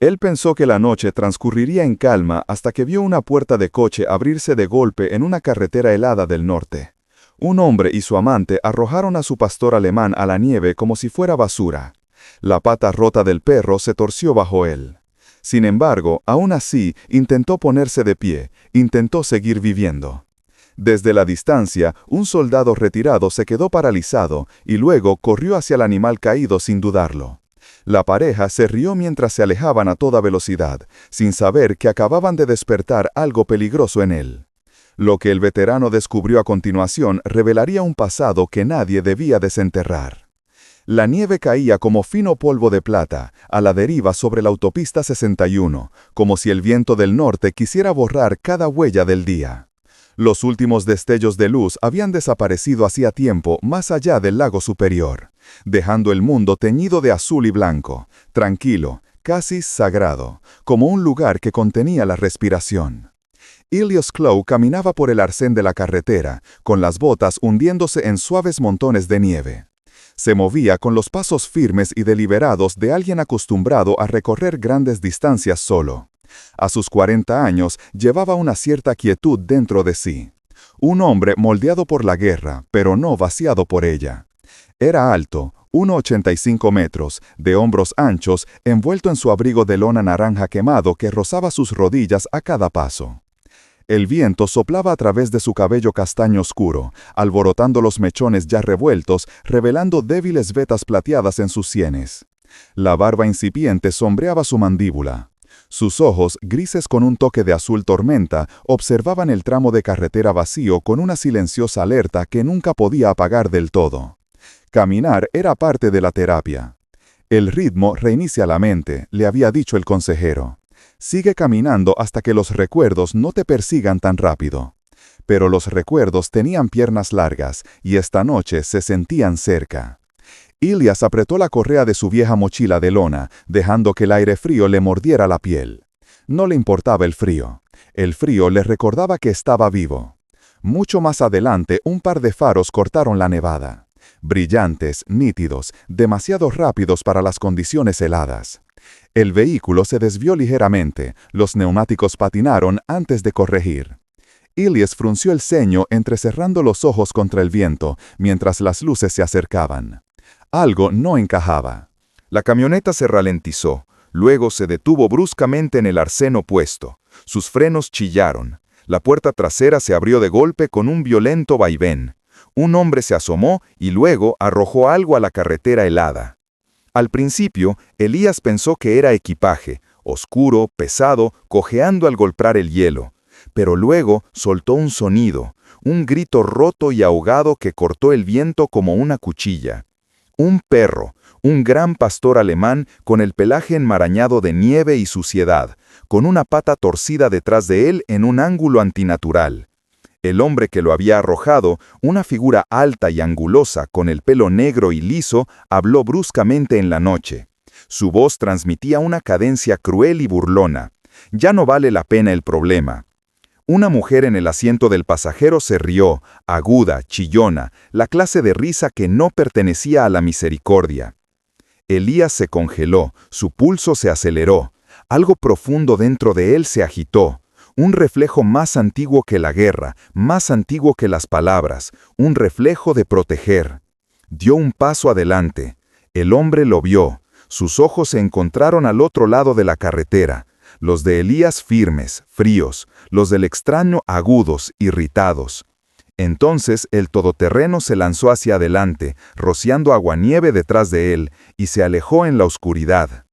Él pensó que la noche transcurriría en calma hasta que vio una puerta de coche abrirse de golpe en una carretera helada del norte. Un hombre y su amante arrojaron a su pastor alemán a la nieve como si fuera basura. La pata rota del perro se torció bajo él. Sin embargo, aún así, intentó ponerse de pie, intentó seguir viviendo. Desde la distancia, un soldado retirado se quedó paralizado y luego corrió hacia el animal caído sin dudarlo. La pareja se rió mientras se alejaban a toda velocidad, sin saber que acababan de despertar algo peligroso en él. Lo que el veterano descubrió a continuación revelaría un pasado que nadie debía desenterrar. La nieve caía como fino polvo de plata, a la deriva sobre la autopista 61, como si el viento del norte quisiera borrar cada huella del día. Los últimos destellos de luz habían desaparecido hacía tiempo más allá del lago superior, dejando el mundo teñido de azul y blanco, tranquilo, casi sagrado, como un lugar que contenía la respiración. Ilias Clow caminaba por el arcén de la carretera, con las botas hundiéndose en suaves montones de nieve. Se movía con los pasos firmes y deliberados de alguien acostumbrado a recorrer grandes distancias solo. A sus 40 años llevaba una cierta quietud dentro de sí. Un hombre moldeado por la guerra, pero no vaciado por ella. Era alto, 1,85 metros, de hombros anchos, envuelto en su abrigo de lona naranja quemado que rozaba sus rodillas a cada paso. El viento soplaba a través de su cabello castaño oscuro, alborotando los mechones ya revueltos, revelando débiles vetas plateadas en sus sienes. La barba incipiente sombreaba su mandíbula. Sus ojos, grises con un toque de azul tormenta, observaban el tramo de carretera vacío con una silenciosa alerta que nunca podía apagar del todo. Caminar era parte de la terapia. El ritmo reinicia la mente, le había dicho el consejero. Sigue caminando hasta que los recuerdos no te persigan tan rápido. Pero los recuerdos tenían piernas largas y esta noche se sentían cerca. Ilias apretó la correa de su vieja mochila de lona, dejando que el aire frío le mordiera la piel. No le importaba el frío. El frío le recordaba que estaba vivo. Mucho más adelante, un par de faros cortaron la nevada. Brillantes, nítidos, demasiado rápidos para las condiciones heladas. El vehículo se desvió ligeramente, los neumáticos patinaron antes de corregir. Ilias frunció el ceño entrecerrando los ojos contra el viento, mientras las luces se acercaban. Algo no encajaba. La camioneta se ralentizó, luego se detuvo bruscamente en el arcén opuesto. Sus frenos chillaron. La puerta trasera se abrió de golpe con un violento vaivén. Un hombre se asomó y luego arrojó algo a la carretera helada. Al principio, Elías pensó que era equipaje, oscuro, pesado, cojeando al golpear el hielo. Pero luego soltó un sonido, un grito roto y ahogado que cortó el viento como una cuchilla. Un perro, un gran pastor alemán con el pelaje enmarañado de nieve y suciedad, con una pata torcida detrás de él en un ángulo antinatural. El hombre que lo había arrojado, una figura alta y angulosa con el pelo negro y liso, habló bruscamente en la noche. Su voz transmitía una cadencia cruel y burlona. Ya no vale la pena el problema. Una mujer en el asiento del pasajero se rió, aguda, chillona, la clase de risa que no pertenecía a la misericordia. Elías se congeló, su pulso se aceleró. Algo profundo dentro de él se agitó. Un reflejo más antiguo que la guerra, más antiguo que las palabras, un reflejo de proteger. Dio un paso adelante. El hombre lo vio. Sus ojos se encontraron al otro lado de la carretera. Los de Elías firmes, fríos, los del extraño agudos, irritados. Entonces el todoterreno se lanzó hacia adelante, rociando aguanieve detrás de él, y se alejó en la oscuridad.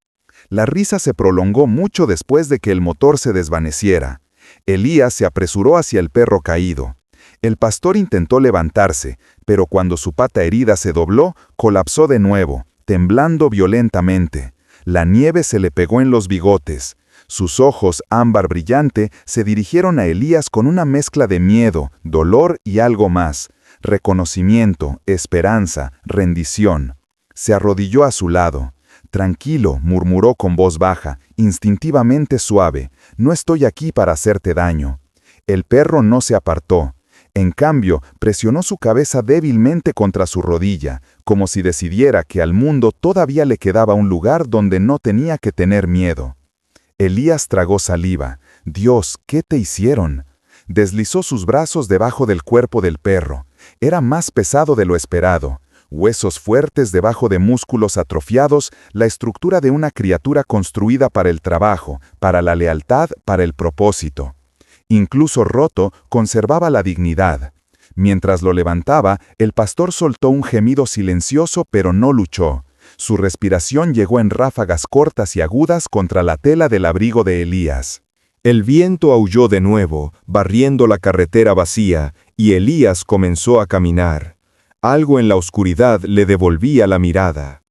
La risa se prolongó mucho después de que el motor se desvaneciera. Elías se apresuró hacia el perro caído. El pastor intentó levantarse, pero cuando su pata herida se dobló, colapsó de nuevo, temblando violentamente. La nieve se le pegó en los bigotes. Sus ojos, ámbar brillante, se dirigieron a Elías con una mezcla de miedo, dolor y algo más. Reconocimiento, esperanza, rendición. Se arrodilló a su lado. Tranquilo, murmuró con voz baja, instintivamente suave, no estoy aquí para hacerte daño. El perro no se apartó. En cambio, presionó su cabeza débilmente contra su rodilla, como si decidiera que al mundo todavía le quedaba un lugar donde no tenía que tener miedo. Elías tragó saliva. Dios, ¿qué te hicieron? Deslizó sus brazos debajo del cuerpo del perro. Era más pesado de lo esperado. Huesos fuertes debajo de músculos atrofiados, la estructura de una criatura construida para el trabajo, para la lealtad, para el propósito. Incluso roto, conservaba la dignidad. Mientras lo levantaba, el pastor soltó un gemido silencioso, pero no luchó. Su respiración llegó en ráfagas cortas y agudas contra la tela del abrigo de Elías. El viento aulló de nuevo, barriendo la carretera vacía, y Elías comenzó a caminar. Algo en la oscuridad le devolvía la mirada.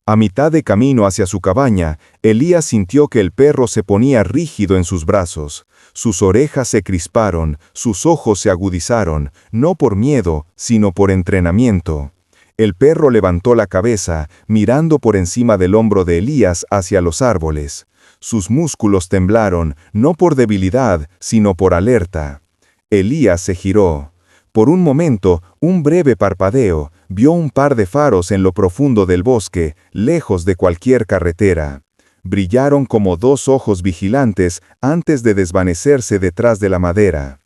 A mitad de camino hacia su cabaña, Elías sintió que el perro se ponía rígido en sus brazos. Sus orejas se crisparon, sus ojos se agudizaron, no por miedo, sino por entrenamiento. El perro levantó la cabeza, mirando por encima del hombro de Elías hacia los árboles. Sus músculos temblaron, no por debilidad, sino por alerta. Elías se giró. Por un momento, un breve parpadeo, vio un par de faros en lo profundo del bosque, lejos de cualquier carretera. Brillaron como dos ojos vigilantes antes de desvanecerse detrás de la madera.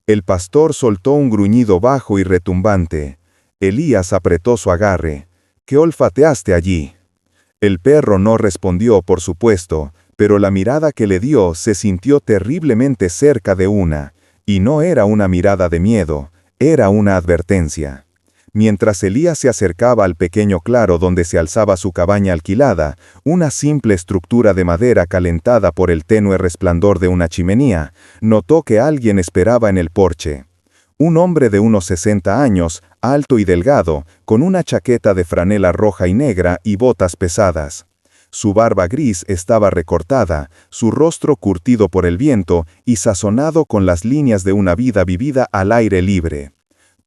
El pastor soltó un gruñido bajo y retumbante. Elías apretó su agarre. ¿Qué olfateaste allí? El perro no respondió, por supuesto, pero la mirada que le dio se sintió terriblemente cerca de una, y no era una mirada de miedo. Era una advertencia. Mientras Elías se acercaba al pequeño claro donde se alzaba su cabaña alquilada, una simple estructura de madera calentada por el tenue resplandor de una chimenea, notó que alguien esperaba en el porche. Un hombre de unos 60 años, alto y delgado, con una chaqueta de franela roja y negra y botas pesadas. Su barba gris estaba recortada, su rostro curtido por el viento y sazonado con las líneas de una vida vivida al aire libre.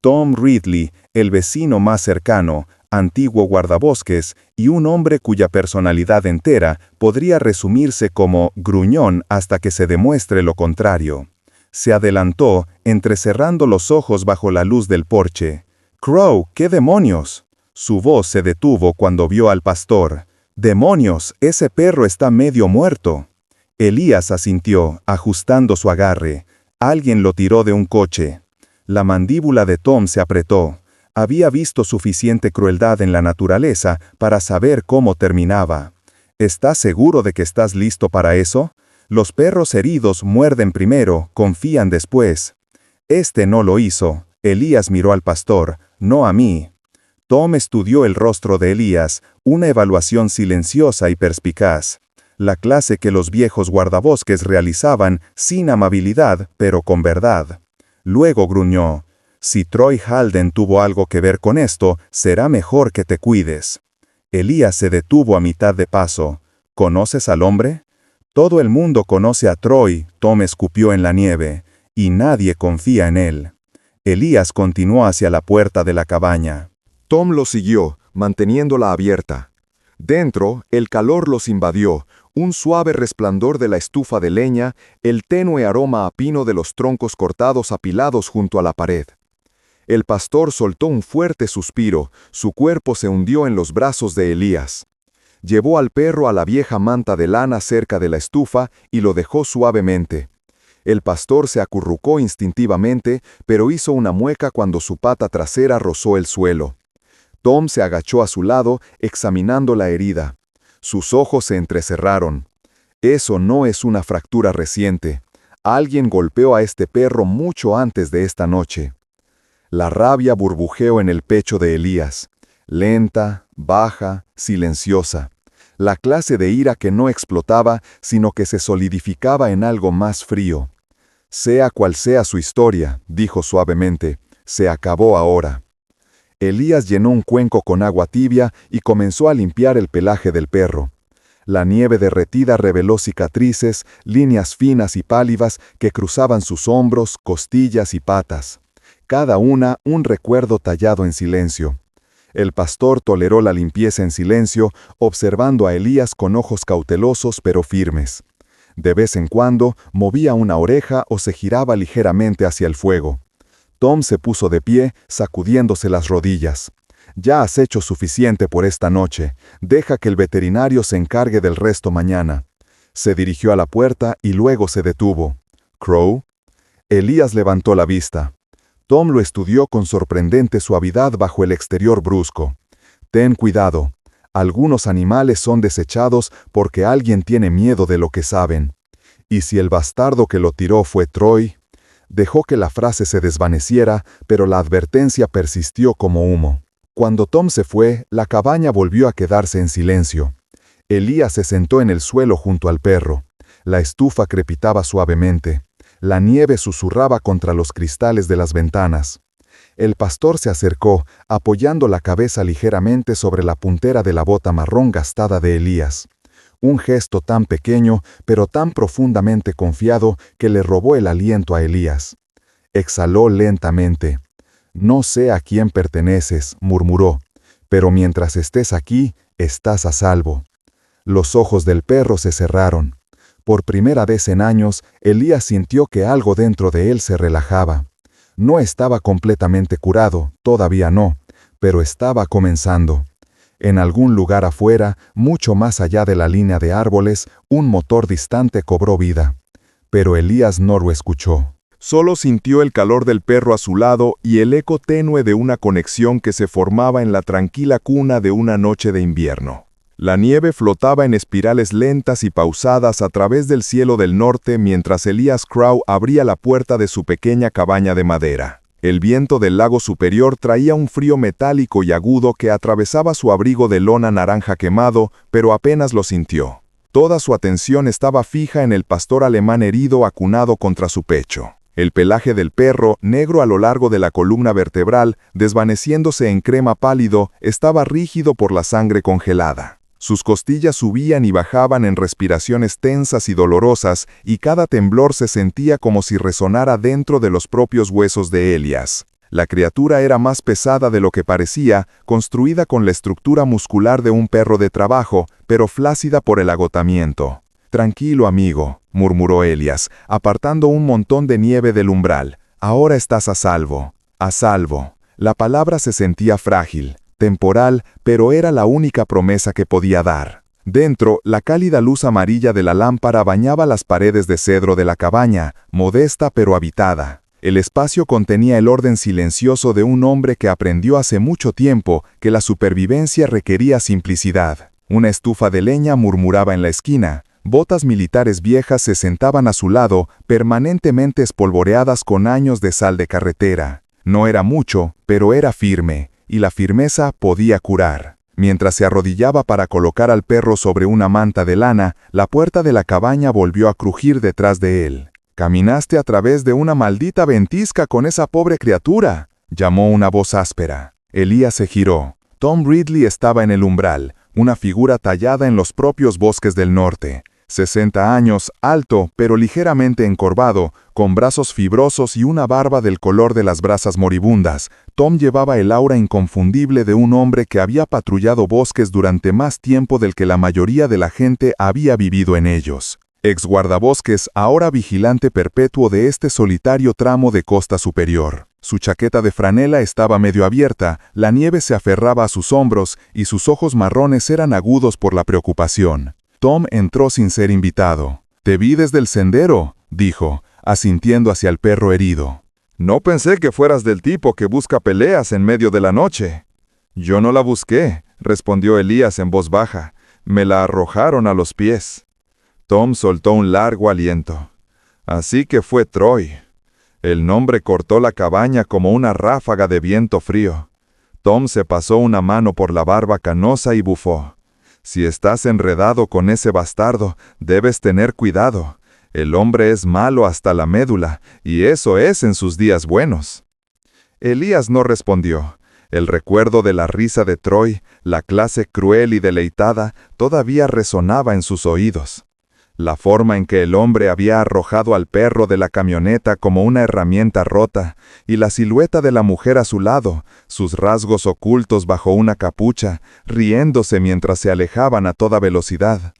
Tom Ridley, el vecino más cercano, antiguo guardabosques y un hombre cuya personalidad entera podría resumirse como gruñón hasta que se demuestre lo contrario. Se adelantó, entrecerrando los ojos bajo la luz del porche. «Crow, ¿qué demonios?» Su voz se detuvo cuando vio al pastor. «¡Demonios! Ese perro está medio muerto». Elías asintió, ajustando su agarre. Alguien lo tiró de un coche. La mandíbula de Tom se apretó. Había visto suficiente crueldad en la naturaleza para saber cómo terminaba. ¿Estás seguro de que estás listo para eso? Los perros heridos muerden primero, confían después. Este no lo hizo. Elías miró al pastor, no a mí. Tom estudió el rostro de Elías, una evaluación silenciosa y perspicaz. La clase que los viejos guardabosques realizaban sin amabilidad, pero con verdad. Luego gruñó, «Si Troy Halden tuvo algo que ver con esto, será mejor que te cuides». Elías se detuvo a mitad de paso. «¿Conoces al hombre?» «Todo el mundo conoce a Troy», Tom escupió en la nieve, «y nadie confía en él». Elías continuó hacia la puerta de la cabaña. Tom lo siguió, manteniéndola abierta. Dentro, el calor los invadió, un suave resplandor de la estufa de leña, el tenue aroma a pino de los troncos cortados apilados junto a la pared. El pastor soltó un fuerte suspiro, su cuerpo se hundió en los brazos de Elías. Llevó al perro a la vieja manta de lana cerca de la estufa y lo dejó suavemente. El pastor se acurrucó instintivamente, pero hizo una mueca cuando su pata trasera rozó el suelo. Tom se agachó a su lado, examinando la herida. Sus ojos se entrecerraron. Eso no es una fractura reciente. Alguien golpeó a este perro mucho antes de esta noche. La rabia burbujeó en el pecho de Elías. Lenta, baja, silenciosa. La clase de ira que no explotaba, sino que se solidificaba en algo más frío. Sea cual sea su historia, dijo suavemente, se acabó ahora. Elías llenó un cuenco con agua tibia y comenzó a limpiar el pelaje del perro. La nieve derretida reveló cicatrices, líneas finas y pálidas que cruzaban sus hombros, costillas y patas. Cada una un recuerdo tallado en silencio. El pastor toleró la limpieza en silencio, observando a Elías con ojos cautelosos pero firmes. De vez en cuando movía una oreja o se giraba ligeramente hacia el fuego. Tom se puso de pie, sacudiéndose las rodillas. «Ya has hecho suficiente por esta noche. Deja que el veterinario se encargue del resto mañana». Se dirigió a la puerta y luego se detuvo. «¿Crow?» Elías levantó la vista. Tom lo estudió con sorprendente suavidad bajo el exterior brusco. «Ten cuidado. Algunos animales son desechados porque alguien tiene miedo de lo que saben. Y si el bastardo que lo tiró fue Troy...» Dejó que la frase se desvaneciera, pero la advertencia persistió como humo. Cuando Tom se fue, la cabaña volvió a quedarse en silencio. Elías se sentó en el suelo junto al perro. La estufa crepitaba suavemente. La nieve susurraba contra los cristales de las ventanas. El pastor se acercó, apoyando la cabeza ligeramente sobre la puntera de la bota marrón gastada de Elías. Un gesto tan pequeño, pero tan profundamente confiado, que le robó el aliento a Elías. Exhaló lentamente. «No sé a quién perteneces», murmuró, «pero mientras estés aquí, estás a salvo». Los ojos del perro se cerraron. Por primera vez en años, Elías sintió que algo dentro de él se relajaba. No estaba completamente curado, todavía no, pero estaba comenzando. En algún lugar afuera, mucho más allá de la línea de árboles, un motor distante cobró vida. Pero Elías no lo escuchó. Solo sintió el calor del perro a su lado y el eco tenue de una conexión que se formaba en la tranquila cuna de una noche de invierno. La nieve flotaba en espirales lentas y pausadas a través del cielo del norte mientras Elías Crow abría la puerta de su pequeña cabaña de madera. El viento del lago superior traía un frío metálico y agudo que atravesaba su abrigo de lona naranja quemado, pero apenas lo sintió. Toda su atención estaba fija en el pastor alemán herido acunado contra su pecho. El pelaje del perro, negro a lo largo de la columna vertebral, desvaneciéndose en crema pálido, estaba rígido por la sangre congelada. Sus costillas subían y bajaban en respiraciones tensas y dolorosas, y cada temblor se sentía como si resonara dentro de los propios huesos de Elías. La criatura era más pesada de lo que parecía, construida con la estructura muscular de un perro de trabajo, pero flácida por el agotamiento. «Tranquilo, amigo», murmuró Elías, apartando un montón de nieve del umbral. «Ahora estás a salvo. A salvo». La palabra se sentía frágil, temporal, pero era la única promesa que podía dar. Dentro, la cálida luz amarilla de la lámpara bañaba las paredes de cedro de la cabaña, modesta pero habitada. El espacio contenía el orden silencioso de un hombre que aprendió hace mucho tiempo que la supervivencia requería simplicidad. Una estufa de leña murmuraba en la esquina. Botas militares viejas se sentaban a su lado, permanentemente espolvoreadas con años de sal de carretera. No era mucho, pero era firme, y la firmeza podía curar. Mientras se arrodillaba para colocar al perro sobre una manta de lana, la puerta de la cabaña volvió a crujir detrás de él. «Caminaste a través de una maldita ventisca con esa pobre criatura», llamó una voz áspera. Elías se giró. Tom Ridley estaba en el umbral, una figura tallada en los propios bosques del norte. 60 años, alto, pero ligeramente encorvado, con brazos fibrosos y una barba del color de las brasas moribundas. Tom llevaba el aura inconfundible de un hombre que había patrullado bosques durante más tiempo del que la mayoría de la gente había vivido en ellos. Ex guardabosques, ahora vigilante perpetuo de este solitario tramo de costa superior. Su chaqueta de franela estaba medio abierta, la nieve se aferraba a sus hombros y sus ojos marrones eran agudos por la preocupación. Tom entró sin ser invitado. «Te vi desde el sendero», dijo, asintiendo hacia el perro herido. «No pensé que fueras del tipo que busca peleas en medio de la noche». «Yo no la busqué», respondió Elías en voz baja. «Me la arrojaron a los pies». Tom soltó un largo aliento. «Así que fue Troy». El nombre cortó la cabaña como una ráfaga de viento frío. Tom se pasó una mano por la barba canosa y bufó. «Si estás enredado con ese bastardo, debes tener cuidado. El hombre es malo hasta la médula, y eso es en sus días buenos». Elías no respondió. El recuerdo de la risa de Troy, la clase cruel y deleitada, todavía resonaba en sus oídos. La forma en que el hombre había arrojado al perro de la camioneta como una herramienta rota, y la silueta de la mujer a su lado, sus rasgos ocultos bajo una capucha, riéndose mientras se alejaban a toda velocidad.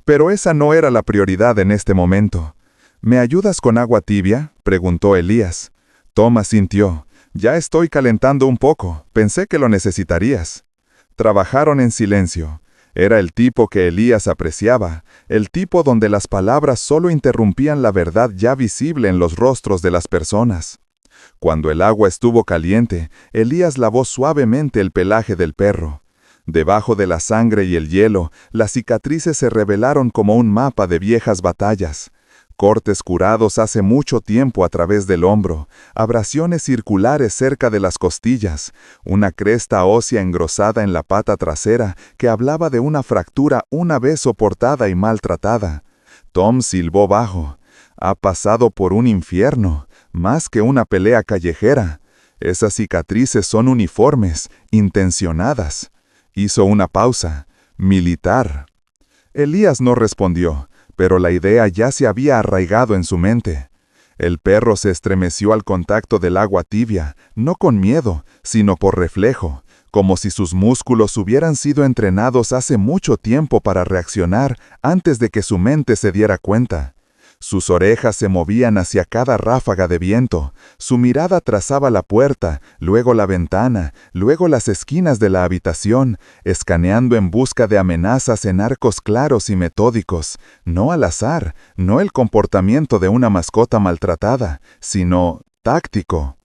Pero esa no era la prioridad en este momento. «¿Me ayudas con agua tibia?», preguntó Elías. Tom asintió. «Ya estoy calentando un poco. Pensé que lo necesitarías». Trabajaron en silencio. Era el tipo que Elías apreciaba, el tipo donde las palabras solo interrumpían la verdad ya visible en los rostros de las personas. Cuando el agua estuvo caliente, Elías lavó suavemente el pelaje del perro. Debajo de la sangre y el hielo, las cicatrices se revelaron como un mapa de viejas batallas. Cortes curados hace mucho tiempo a través del hombro, abrasiones circulares cerca de las costillas, una cresta ósea engrosada en la pata trasera que hablaba de una fractura una vez soportada y maltratada. Tom silbó bajo. Ha pasado por un infierno, más que una pelea callejera. Esas cicatrices son uniformes, intencionadas. Hizo una pausa. Militar. Elías no respondió, pero la idea ya se había arraigado en su mente. El perro se estremeció al contacto del agua tibia, no con miedo, sino por reflejo, como si sus músculos hubieran sido entrenados hace mucho tiempo para reaccionar antes de que su mente se diera cuenta. Sus orejas se movían hacia cada ráfaga de viento, su mirada trazaba la puerta, luego la ventana, luego las esquinas de la habitación, escaneando en busca de amenazas en arcos claros y metódicos, no al azar, no el comportamiento de una mascota maltratada, sino táctico.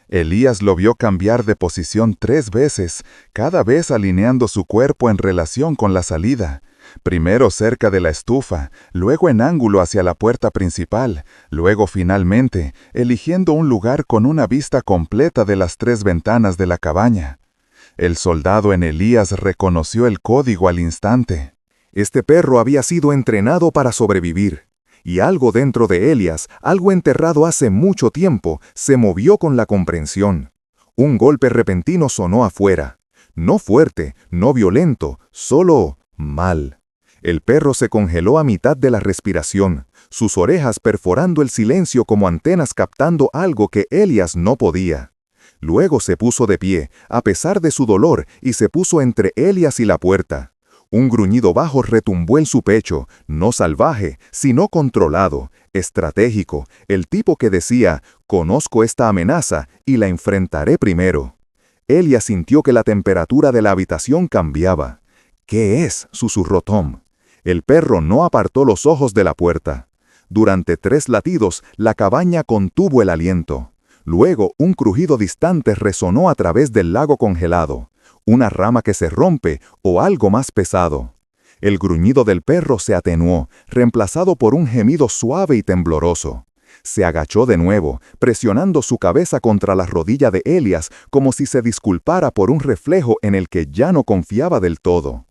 Elías lo vio cambiar de posición 3 veces, cada vez alineando su cuerpo en relación con la salida. Primero cerca de la estufa, luego en ángulo hacia la puerta principal, luego finalmente, eligiendo un lugar con una vista completa de las 3 ventanas de la cabaña. El soldado en Elías reconoció el código al instante. Este perro había sido entrenado para sobrevivir, y algo dentro de Elías, algo enterrado hace mucho tiempo, se movió con la comprensión. Un golpe repentino sonó afuera. No fuerte, no violento, solo mal. El perro se congeló a mitad de la respiración, sus orejas perforando el silencio como antenas captando algo que Elías no podía. Luego se puso de pie, a pesar de su dolor, y se puso entre Elías y la puerta. Un gruñido bajo retumbó en su pecho, no salvaje, sino controlado, estratégico, el tipo que decía, «Conozco esta amenaza y la enfrentaré primero». Elías sintió que la temperatura de la habitación cambiaba. «¿Qué es?», susurró Tom. El perro no apartó los ojos de la puerta. Durante 3 latidos, la cabaña contuvo el aliento. Luego, un crujido distante resonó a través del lago congelado. Una rama que se rompe o algo más pesado. El gruñido del perro se atenuó, reemplazado por un gemido suave y tembloroso. Se agachó de nuevo, presionando su cabeza contra la rodilla de Elías como si se disculpara por un reflejo en el que ya no confiaba del todo.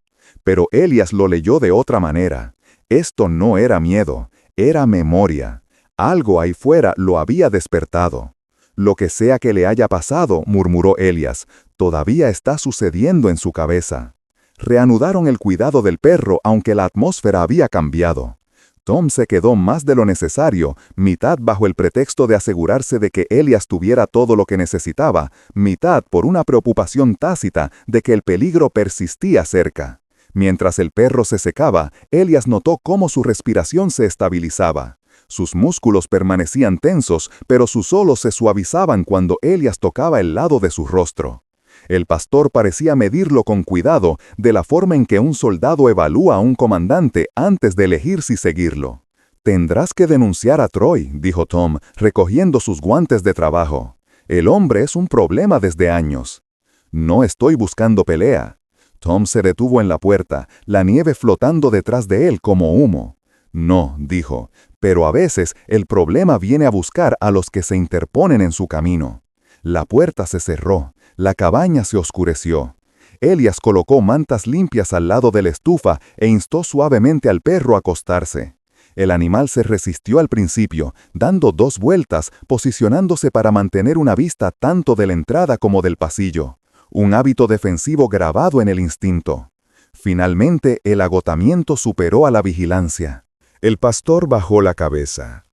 Pero Elías lo leyó de otra manera. Esto no era miedo, era memoria. Algo ahí fuera lo había despertado. «Lo que sea que le haya pasado», murmuró Elías, «todavía está sucediendo en su cabeza». Reanudaron el cuidado del perro aunque la atmósfera había cambiado. Tom se quedó más de lo necesario, mitad bajo el pretexto de asegurarse de que Elías tuviera todo lo que necesitaba, mitad por una preocupación tácita de que el peligro persistía cerca. Mientras el perro se secaba, Elías notó cómo su respiración se estabilizaba. Sus músculos permanecían tensos, pero sus holos se suavizaban cuando Elías tocaba el lado de su rostro. El pastor parecía medirlo con cuidado, de la forma en que un soldado evalúa a un comandante antes de elegir si seguirlo. «Tendrás que denunciar a Troy», dijo Tom, recogiendo sus guantes de trabajo. «El hombre es un problema desde años». «No estoy buscando pelea». Tom se detuvo en la puerta, la nieve flotando detrás de él como humo. «No», dijo, «pero a veces el problema viene a buscar a los que se interponen en su camino». La puerta se cerró, la cabaña se oscureció. Elías colocó mantas limpias al lado de la estufa e instó suavemente al perro a acostarse. El animal se resistió al principio, dando 2 vueltas, posicionándose para mantener una vista tanto de la entrada como del pasillo. Un hábito defensivo grabado en el instinto. Finalmente, el agotamiento superó a la vigilancia. El pastor bajó la cabeza.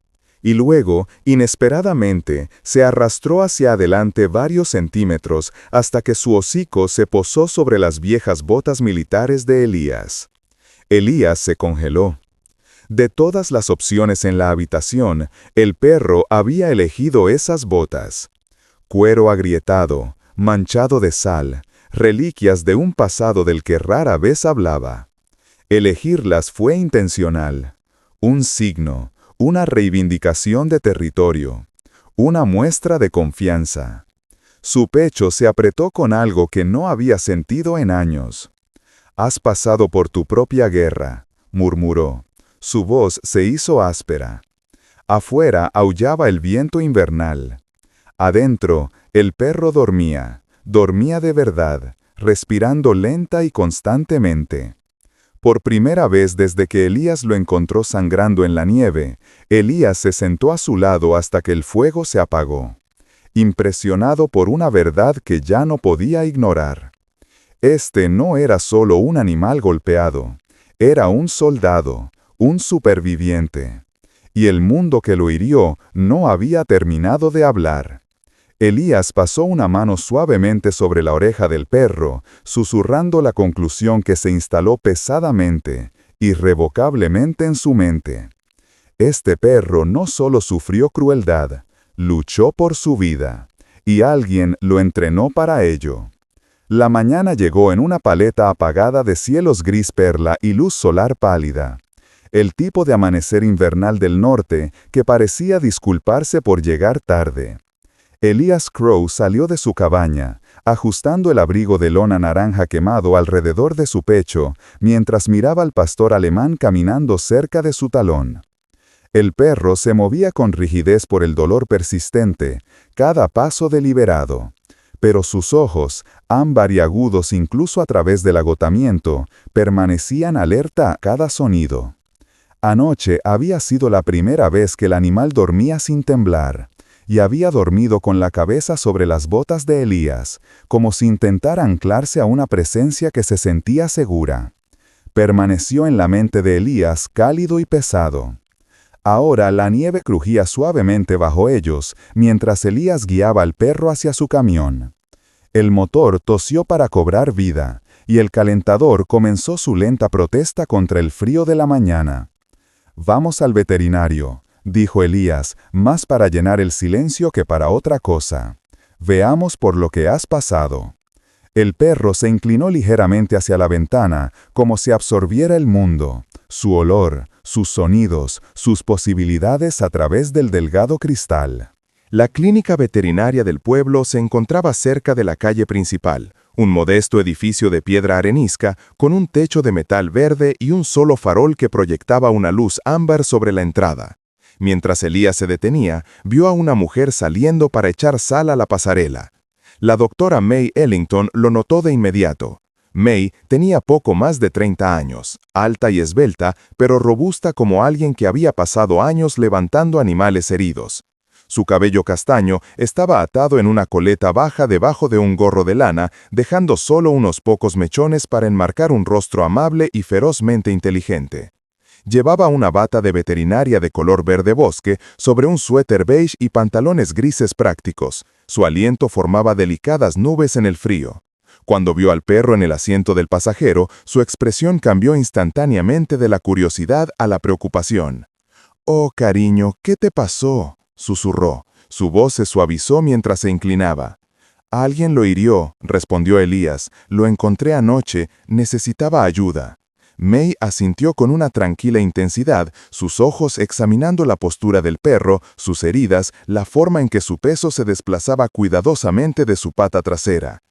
Y luego, inesperadamente, se arrastró hacia adelante varios centímetros hasta que su hocico se posó sobre las viejas botas militares de Elías. Elías se congeló. De todas las opciones en la habitación, el perro había elegido esas botas. Cuero agrietado, manchado de sal, reliquias de un pasado del que rara vez hablaba. Elegirlas fue intencional, un signo, una reivindicación de territorio, una muestra de confianza. Su pecho se apretó con algo que no había sentido en años. «Has pasado por tu propia guerra», murmuró. Su voz se hizo áspera. Afuera aullaba el viento invernal. Adentro, el perro dormía de verdad, respirando lenta y constantemente. Por primera vez desde que Elías lo encontró sangrando en la nieve, Elías se sentó a su lado hasta que el fuego se apagó, impresionado por una verdad que ya no podía ignorar. Este no era solo un animal golpeado, era un soldado, un superviviente. Y el mundo que lo hirió no había terminado de hablar. Elías pasó una mano suavemente sobre la oreja del perro, susurrando la conclusión que se instaló pesadamente, irrevocablemente en su mente. Este perro no solo sufrió crueldad, luchó por su vida, y alguien lo entrenó para ello. La mañana llegó en una paleta apagada de cielos gris perla y luz solar pálida. El tipo de amanecer invernal del norte que parecía disculparse por llegar tarde. Elías Crow salió de su cabaña, ajustando el abrigo de lona naranja quemado alrededor de su pecho, mientras miraba al pastor alemán caminando cerca de su talón. El perro se movía con rigidez por el dolor persistente, cada paso deliberado. Pero sus ojos, ámbar y agudos incluso a través del agotamiento, permanecían alerta a cada sonido. Anoche había sido la primera vez que el animal dormía sin temblar. Y había dormido con la cabeza sobre las botas de Elías, como si intentara anclarse a una presencia que se sentía segura. Permaneció en la mente de Elías cálido y pesado. Ahora la nieve crujía suavemente bajo ellos, mientras Elías guiaba al perro hacia su camión. El motor tosió para cobrar vida, y el calentador comenzó su lenta protesta contra el frío de la mañana. «Vamos al veterinario», dijo Elías, más para llenar el silencio que para otra cosa. «Veamos por lo que has pasado». El perro se inclinó ligeramente hacia la ventana, como si absorbiera el mundo, su olor, sus sonidos, sus posibilidades a través del delgado cristal. La clínica veterinaria del pueblo se encontraba cerca de la calle principal, un modesto edificio de piedra arenisca con un techo de metal verde y un solo farol que proyectaba una luz ámbar sobre la entrada. Mientras Elías se detenía, vio a una mujer saliendo para echar sal a la pasarela. La doctora May Ellington lo notó de inmediato. May tenía poco más de 30 años, alta y esbelta, pero robusta como alguien que había pasado años levantando animales heridos. Su cabello castaño estaba atado en una coleta baja debajo de un gorro de lana, dejando solo unos pocos mechones para enmarcar un rostro amable y ferozmente inteligente. Llevaba una bata de veterinaria de color verde bosque sobre un suéter beige y pantalones grises prácticos. Su aliento formaba delicadas nubes en el frío. Cuando vio al perro en el asiento del pasajero, su expresión cambió instantáneamente de la curiosidad a la preocupación. «Oh, cariño, ¿qué te pasó?», susurró. Su voz se suavizó mientras se inclinaba. «Alguien lo hirió», respondió Elías. «Lo encontré anoche, necesitaba ayuda». May asintió con una tranquila intensidad, sus ojos examinando la postura del perro, sus heridas, la forma en que su peso se desplazaba cuidadosamente de su pata trasera.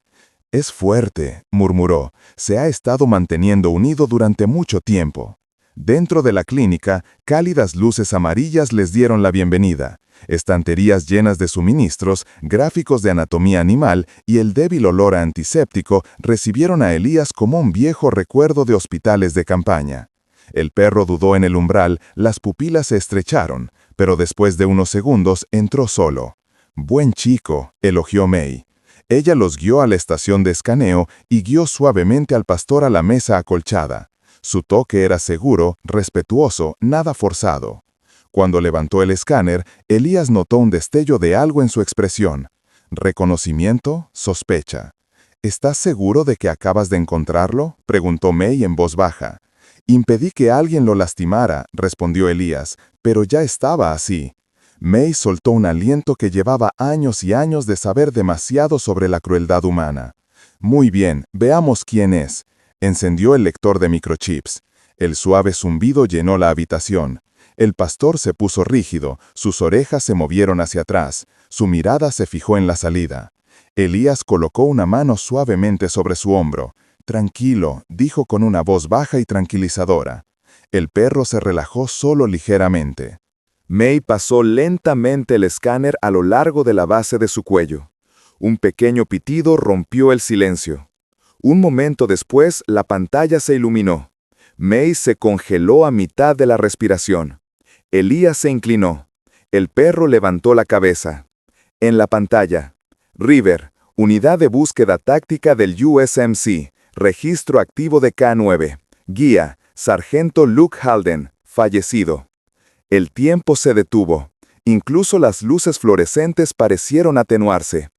«Es fuerte», murmuró. «Se ha estado manteniendo unido durante mucho tiempo». Dentro de la clínica, cálidas luces amarillas les dieron la bienvenida. Estanterías llenas de suministros, gráficos de anatomía animal y el débil olor a antiséptico recibieron a Elías como un viejo recuerdo de hospitales de campaña. El perro dudó en el umbral, las pupilas se estrecharon, pero después de unos segundos entró solo. «Buen chico», elogió May. Ella los guió a la estación de escaneo y guió suavemente al pastor a la mesa acolchada. Su toque era seguro, respetuoso, nada forzado. Cuando levantó el escáner, Elías notó un destello de algo en su expresión. ¿Reconocimiento? Sospecha. ¿Estás seguro de que acabas de encontrarlo?, preguntó May en voz baja. Impedí que alguien lo lastimara, respondió Elías, pero ya estaba así. May soltó un aliento que llevaba años y años de saber demasiado sobre la crueldad humana. Muy bien, veamos quién es. Encendió el lector de microchips. El suave zumbido llenó la habitación. El pastor se puso rígido, sus orejas se movieron hacia atrás, su mirada se fijó en la salida. Elías colocó una mano suavemente sobre su hombro. «Tranquilo», dijo con una voz baja y tranquilizadora. El perro se relajó solo ligeramente. May pasó lentamente el escáner a lo largo de la base de su cuello. Un pequeño pitido rompió el silencio. Un momento después, la pantalla se iluminó. May se congeló a mitad de la respiración. Elías se inclinó. El perro levantó la cabeza. En la pantalla, River, unidad de búsqueda táctica del USMC, registro activo de K9. Guía, Sargento Luke Halden, fallecido. El tiempo se detuvo. Incluso las luces fluorescentes parecieron atenuarse.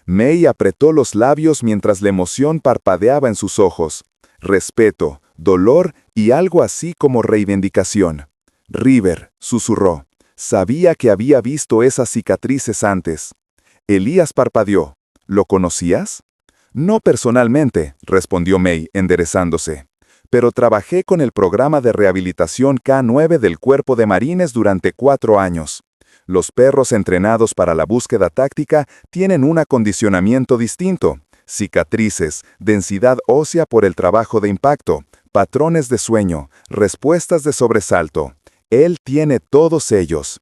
May apretó los labios mientras la emoción parpadeaba en sus ojos. Respeto, dolor y algo así como reivindicación. River, susurró. Sabía que había visto esas cicatrices antes. Elías parpadeó. ¿Lo conocías? No personalmente, respondió May, enderezándose. Pero trabajé con el programa de rehabilitación K9 del Cuerpo de Marines durante 4 años. Los perros entrenados para la búsqueda táctica tienen un acondicionamiento distinto. Cicatrices, densidad ósea por el trabajo de impacto, patrones de sueño, respuestas de sobresalto. Él tiene todos ellos.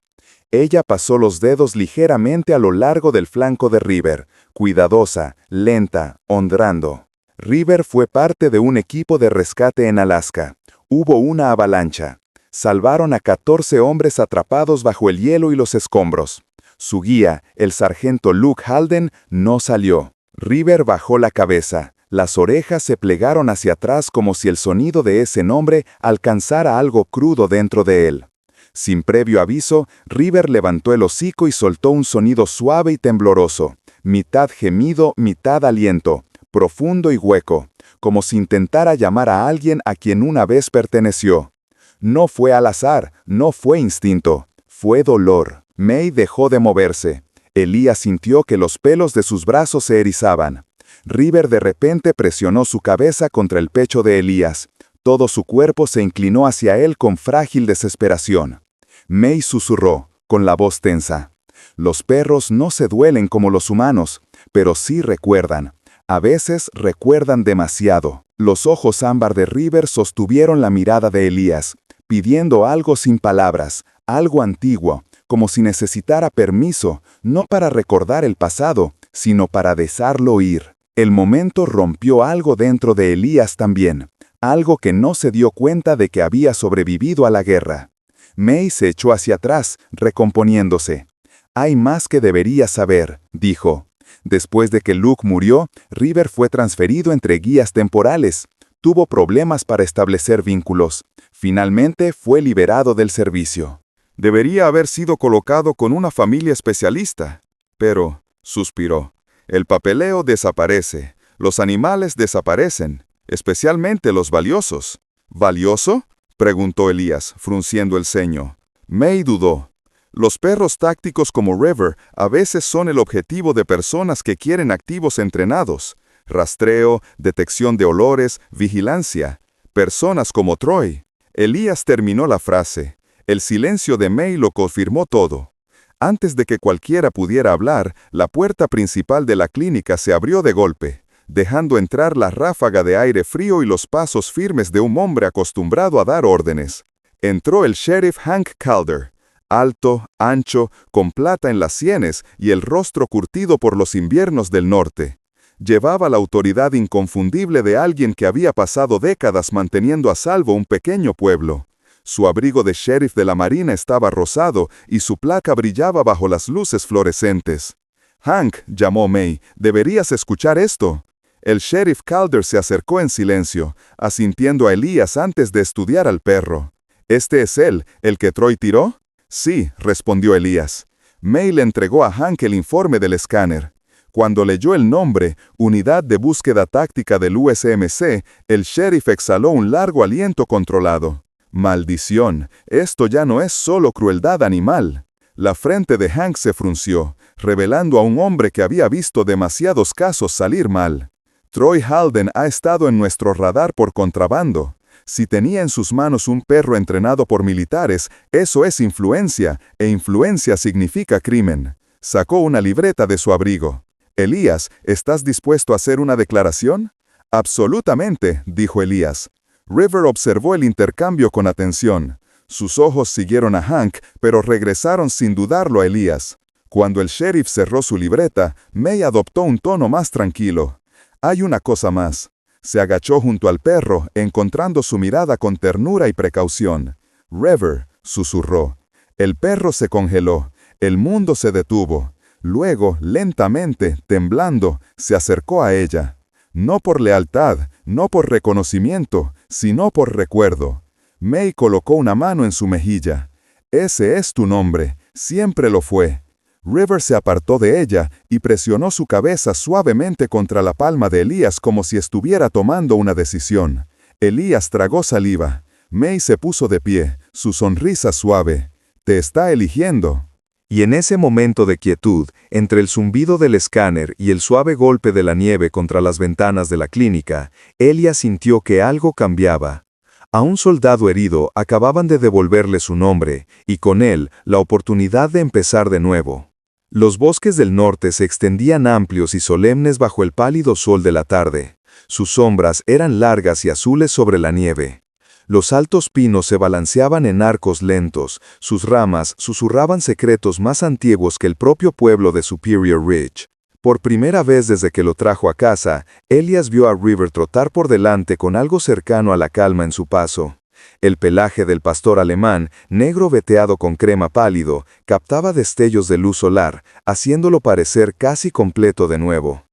Ella pasó los dedos ligeramente a lo largo del flanco de River, cuidadosa, lenta, honrando. River fue parte de un equipo de rescate en Alaska. Hubo una avalancha. Salvaron a 14 hombres atrapados bajo el hielo y los escombros. Su guía, el sargento Luke Halden, no salió. River bajó la cabeza. Las orejas se plegaron hacia atrás como si el sonido de ese nombre alcanzara algo crudo dentro de él. Sin previo aviso, River levantó el hocico y soltó un sonido suave y tembloroso, mitad gemido, mitad aliento, profundo y hueco, como si intentara llamar a alguien a quien una vez perteneció. No fue al azar, no fue instinto, fue dolor. May dejó de moverse. Elías sintió que los pelos de sus brazos se erizaban. River de repente presionó su cabeza contra el pecho de Elías. Todo su cuerpo se inclinó hacia él con frágil desesperación. May susurró, con la voz tensa. Los perros no se duelen como los humanos, pero sí recuerdan. A veces recuerdan demasiado. Los ojos ámbar de River sostuvieron la mirada de Elías, pidiendo algo sin palabras, algo antiguo, como si necesitara permiso, no para recordar el pasado, sino para dejarlo ir. El momento rompió algo dentro de Elías también, algo que no se dio cuenta de que había sobrevivido a la guerra. May se echó hacia atrás, recomponiéndose. «Hay más que debería saber», dijo. Después de que Luke murió, River fue transferido entre guías temporales. Tuvo problemas para establecer vínculos. Finalmente fue liberado del servicio. Debería haber sido colocado con una familia especialista. Pero, suspiró, el papeleo desaparece. Los animales desaparecen, especialmente los valiosos. ¿Valioso?, preguntó Elías, frunciendo el ceño. May dudó. Los perros tácticos como River a veces son el objetivo de personas que quieren activos entrenados. Rastreo, detección de olores, vigilancia. Personas como Troy. Elías terminó la frase. El silencio de May lo confirmó todo. Antes de que cualquiera pudiera hablar, la puerta principal de la clínica se abrió de golpe, dejando entrar la ráfaga de aire frío y los pasos firmes de un hombre acostumbrado a dar órdenes. Entró el sheriff Hank Calder. Alto, ancho, con plata en las sienes y el rostro curtido por los inviernos del norte. Llevaba la autoridad inconfundible de alguien que había pasado décadas manteniendo a salvo un pequeño pueblo. Su abrigo de sheriff de la Marina estaba rosado y su placa brillaba bajo las luces fluorescentes. «Hank», llamó May, «deberías escuchar esto». El sheriff Calder se acercó en silencio, asintiendo a Elías antes de estudiar al perro. «¿Este es él, el que Troy tiró?» «Sí», respondió Elías. May le entregó a Hank el informe del escáner. Cuando leyó el nombre, Unidad de Búsqueda Táctica del USMC, el sheriff exhaló un largo aliento controlado. «Maldición, esto ya no es solo crueldad animal». La frente de Hank se frunció, revelando a un hombre que había visto demasiados casos salir mal. «Troy Halden ha estado en nuestro radar por contrabando. Si tenía en sus manos un perro entrenado por militares, eso es influencia, e influencia significa crimen. Sacó una libreta de su abrigo. Elías, ¿estás dispuesto a hacer una declaración? Absolutamente, dijo Elías. River observó el intercambio con atención. Sus ojos siguieron a Hank, pero regresaron sin dudarlo a Elías. Cuando el sheriff cerró su libreta, May adoptó un tono más tranquilo. Hay una cosa más. Se agachó junto al perro, encontrando su mirada con ternura y precaución. River, susurró. El perro se congeló. El mundo se detuvo. Luego, lentamente, temblando, se acercó a ella. No por lealtad, no por reconocimiento, sino por recuerdo. May colocó una mano en su mejilla. Ese es tu nombre, siempre lo fue. River se apartó de ella y presionó su cabeza suavemente contra la palma de Elías como si estuviera tomando una decisión. Elías tragó saliva. May se puso de pie, su sonrisa suave. «Te está eligiendo». Y en ese momento de quietud, entre el zumbido del escáner y el suave golpe de la nieve contra las ventanas de la clínica, Elías sintió que algo cambiaba. A un soldado herido acababan de devolverle su nombre, y con él la oportunidad de empezar de nuevo. Los bosques del norte se extendían amplios y solemnes bajo el pálido sol de la tarde. Sus sombras eran largas y azules sobre la nieve. Los altos pinos se balanceaban en arcos lentos, sus ramas susurraban secretos más antiguos que el propio pueblo de Superior Ridge. Por primera vez desde que lo trajo a casa, Elías vio a River trotar por delante con algo cercano a la calma en su paso. El pelaje del pastor alemán, negro veteado con crema pálido, captaba destellos de luz solar, haciéndolo parecer casi completo de nuevo.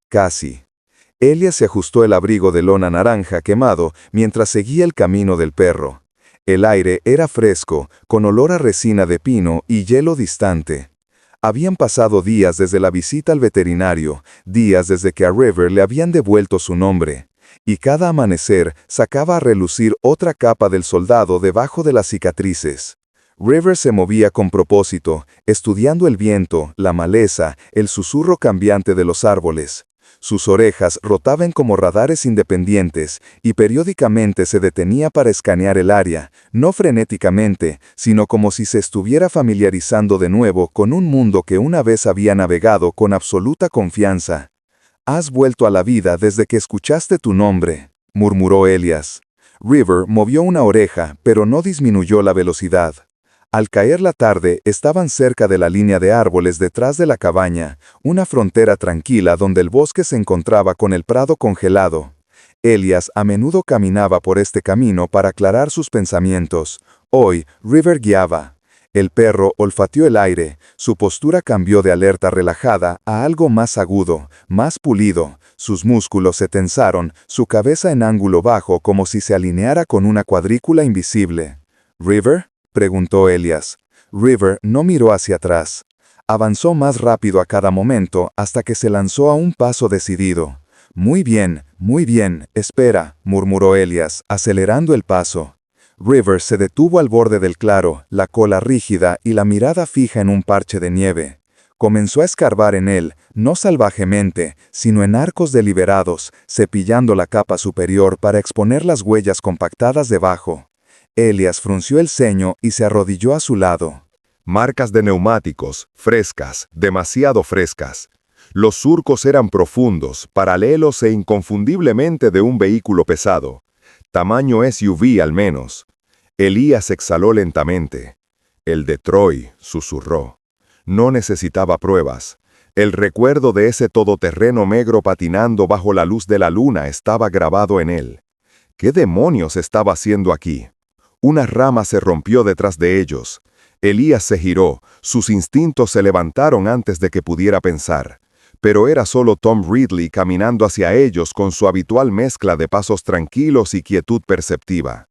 Casi. Elías se ajustó el abrigo de lona naranja quemado mientras seguía el camino del perro. El aire era fresco, con olor a resina de pino y hielo distante. Habían pasado días desde la visita al veterinario, días desde que a River le habían devuelto su nombre. Y cada amanecer sacaba a relucir otra capa del soldado debajo de las cicatrices. River se movía con propósito, estudiando el viento, la maleza, el susurro cambiante de los árboles. Sus orejas rotaban como radares independientes y periódicamente se detenía para escanear el área, no frenéticamente, sino como si se estuviera familiarizando de nuevo con un mundo que una vez había navegado con absoluta confianza. «Has vuelto a la vida desde que escuchaste tu nombre», murmuró Elías. River movió una oreja, pero no disminuyó la velocidad. Al caer la tarde, estaban cerca de la línea de árboles detrás de la cabaña, una frontera tranquila donde el bosque se encontraba con el prado congelado. Elías a menudo caminaba por este camino para aclarar sus pensamientos. Hoy, River guiaba. El perro olfateó el aire, su postura cambió de alerta relajada a algo más agudo, más pulido. Sus músculos se tensaron, su cabeza en ángulo bajo como si se alineara con una cuadrícula invisible. «¿River?», preguntó Elías. River no miró hacia atrás. Avanzó más rápido a cada momento hasta que se lanzó a un paso decidido. muy bien, espera», murmuró Elías, acelerando el paso. River se detuvo al borde del claro, la cola rígida y la mirada fija en un parche de nieve. Comenzó a escarbar en él, no salvajemente, sino en arcos deliberados, cepillando la capa superior para exponer las huellas compactadas debajo. Elías frunció el ceño y se arrodilló a su lado. Marcas de neumáticos, frescas, demasiado frescas. Los surcos eran profundos, paralelos e inconfundiblemente de un vehículo pesado. Tamaño SUV al menos. Elías exhaló lentamente. «El de Troy», susurró. No necesitaba pruebas. El recuerdo de ese todoterreno negro patinando bajo la luz de la luna estaba grabado en él. ¿Qué demonios estaba haciendo aquí? Una rama se rompió detrás de ellos. Elías se giró, sus instintos se levantaron antes de que pudiera pensar. Pero era solo Tom Ridley caminando hacia ellos con su habitual mezcla de pasos tranquilos y quietud perceptiva.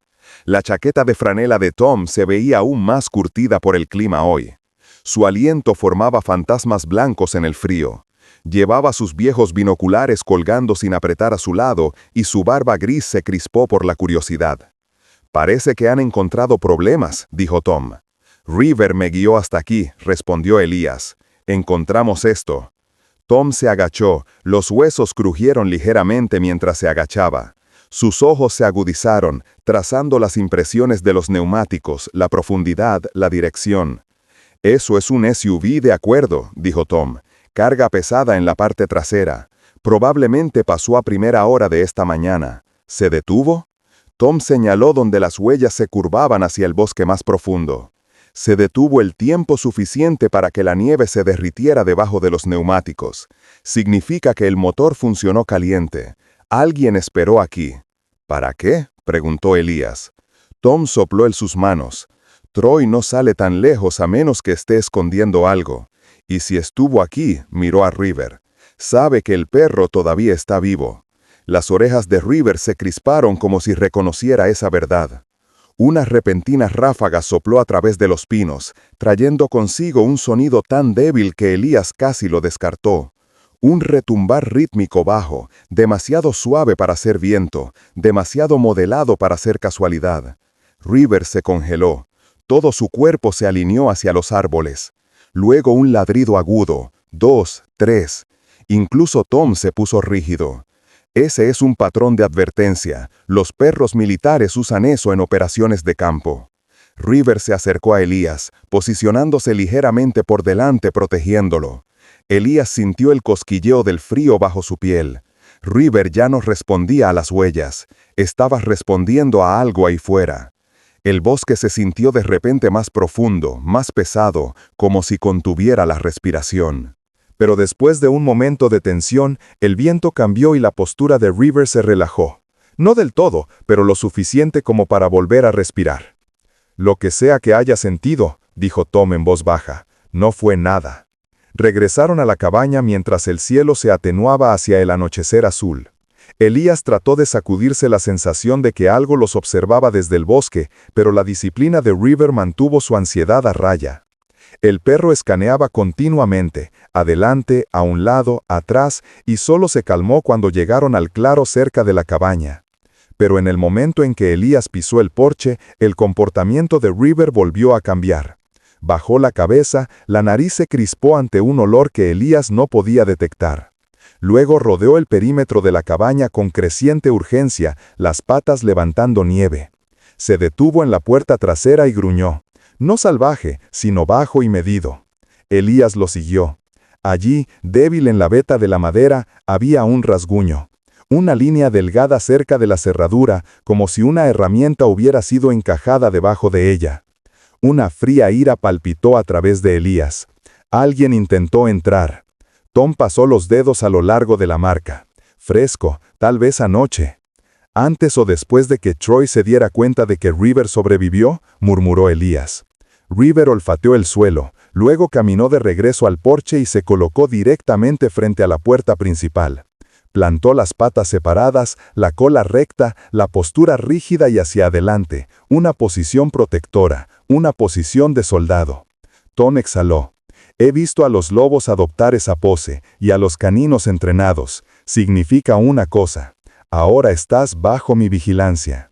La chaqueta de franela de Tom se veía aún más curtida por el clima hoy. Su aliento formaba fantasmas blancos en el frío. Llevaba sus viejos binoculares colgando sin apretar a su lado y su barba gris se crispó por la curiosidad. «Parece que han encontrado problemas», dijo Tom. «River me guió hasta aquí», respondió Elías. «Encontramos esto». Tom se agachó, los huesos crujieron ligeramente mientras se agachaba. Sus ojos se agudizaron, trazando las impresiones de los neumáticos, la profundidad, la dirección. «Eso es un SUV de acuerdo», dijo Tom. «Carga pesada en la parte trasera. Probablemente pasó a primera hora de esta mañana. ¿Se detuvo?» Tom señaló donde las huellas se curvaban hacia el bosque más profundo. Se detuvo el tiempo suficiente para que la nieve se derritiera debajo de los neumáticos. Significa que el motor funcionó caliente. Alguien esperó aquí. ¿Para qué?, preguntó Elías. Tom sopló en sus manos. Troy no sale tan lejos a menos que esté escondiendo algo. Y si estuvo aquí, miró a River. Sabe que el perro todavía está vivo. Las orejas de River se crisparon como si reconociera esa verdad. Una repentina ráfaga sopló a través de los pinos, trayendo consigo un sonido tan débil que Elías casi lo descartó. Un retumbar rítmico bajo, demasiado suave para ser viento, demasiado modelado para ser casualidad. River se congeló. Todo su cuerpo se alineó hacia los árboles. Luego un ladrido agudo, 2, 3. Incluso Tom se puso rígido. Ese es un patrón de advertencia. Los perros militares usan eso en operaciones de campo. River se acercó a Elías, posicionándose ligeramente por delante protegiéndolo. Elías sintió el cosquilleo del frío bajo su piel. River ya no respondía a las huellas. Estaba respondiendo a algo ahí fuera. El bosque se sintió de repente más profundo, más pesado, como si contuviera la respiración. Pero después de un momento de tensión, el viento cambió y la postura de River se relajó. No del todo, pero lo suficiente como para volver a respirar. «Lo que sea que haya sentido», dijo Tom en voz baja, «no fue nada». Regresaron a la cabaña mientras el cielo se atenuaba hacia el anochecer azul. Elías trató de sacudirse la sensación de que algo los observaba desde el bosque, pero la disciplina de River mantuvo su ansiedad a raya. El perro escaneaba continuamente, adelante, a un lado, atrás, y solo se calmó cuando llegaron al claro cerca de la cabaña. Pero en el momento en que Elías pisó el porche, el comportamiento de River volvió a cambiar. Bajó la cabeza, la nariz se crispó ante un olor que Elías no podía detectar. Luego rodeó el perímetro de la cabaña con creciente urgencia, las patas levantando nieve. Se detuvo en la puerta trasera y gruñó. No salvaje, sino bajo y medido. Elías lo siguió. Allí, débil en la veta de la madera, había un rasguño. Una línea delgada cerca de la cerradura, como si una herramienta hubiera sido encajada debajo de ella. Una fría ira palpitó a través de Elías. Alguien intentó entrar. Tom pasó los dedos a lo largo de la marca. Fresco, tal vez anoche. «Antes o después de que Troy se diera cuenta de que River sobrevivió», murmuró Elías. River olfateó el suelo, luego caminó de regreso al porche y se colocó directamente frente a la puerta principal. Plantó las patas separadas, la cola recta, la postura rígida y hacia adelante, una posición protectora, una posición de soldado. Tom exhaló. «He visto a los lobos adoptar esa pose, y a los caninos entrenados. Significa una cosa. Ahora estás bajo mi vigilancia».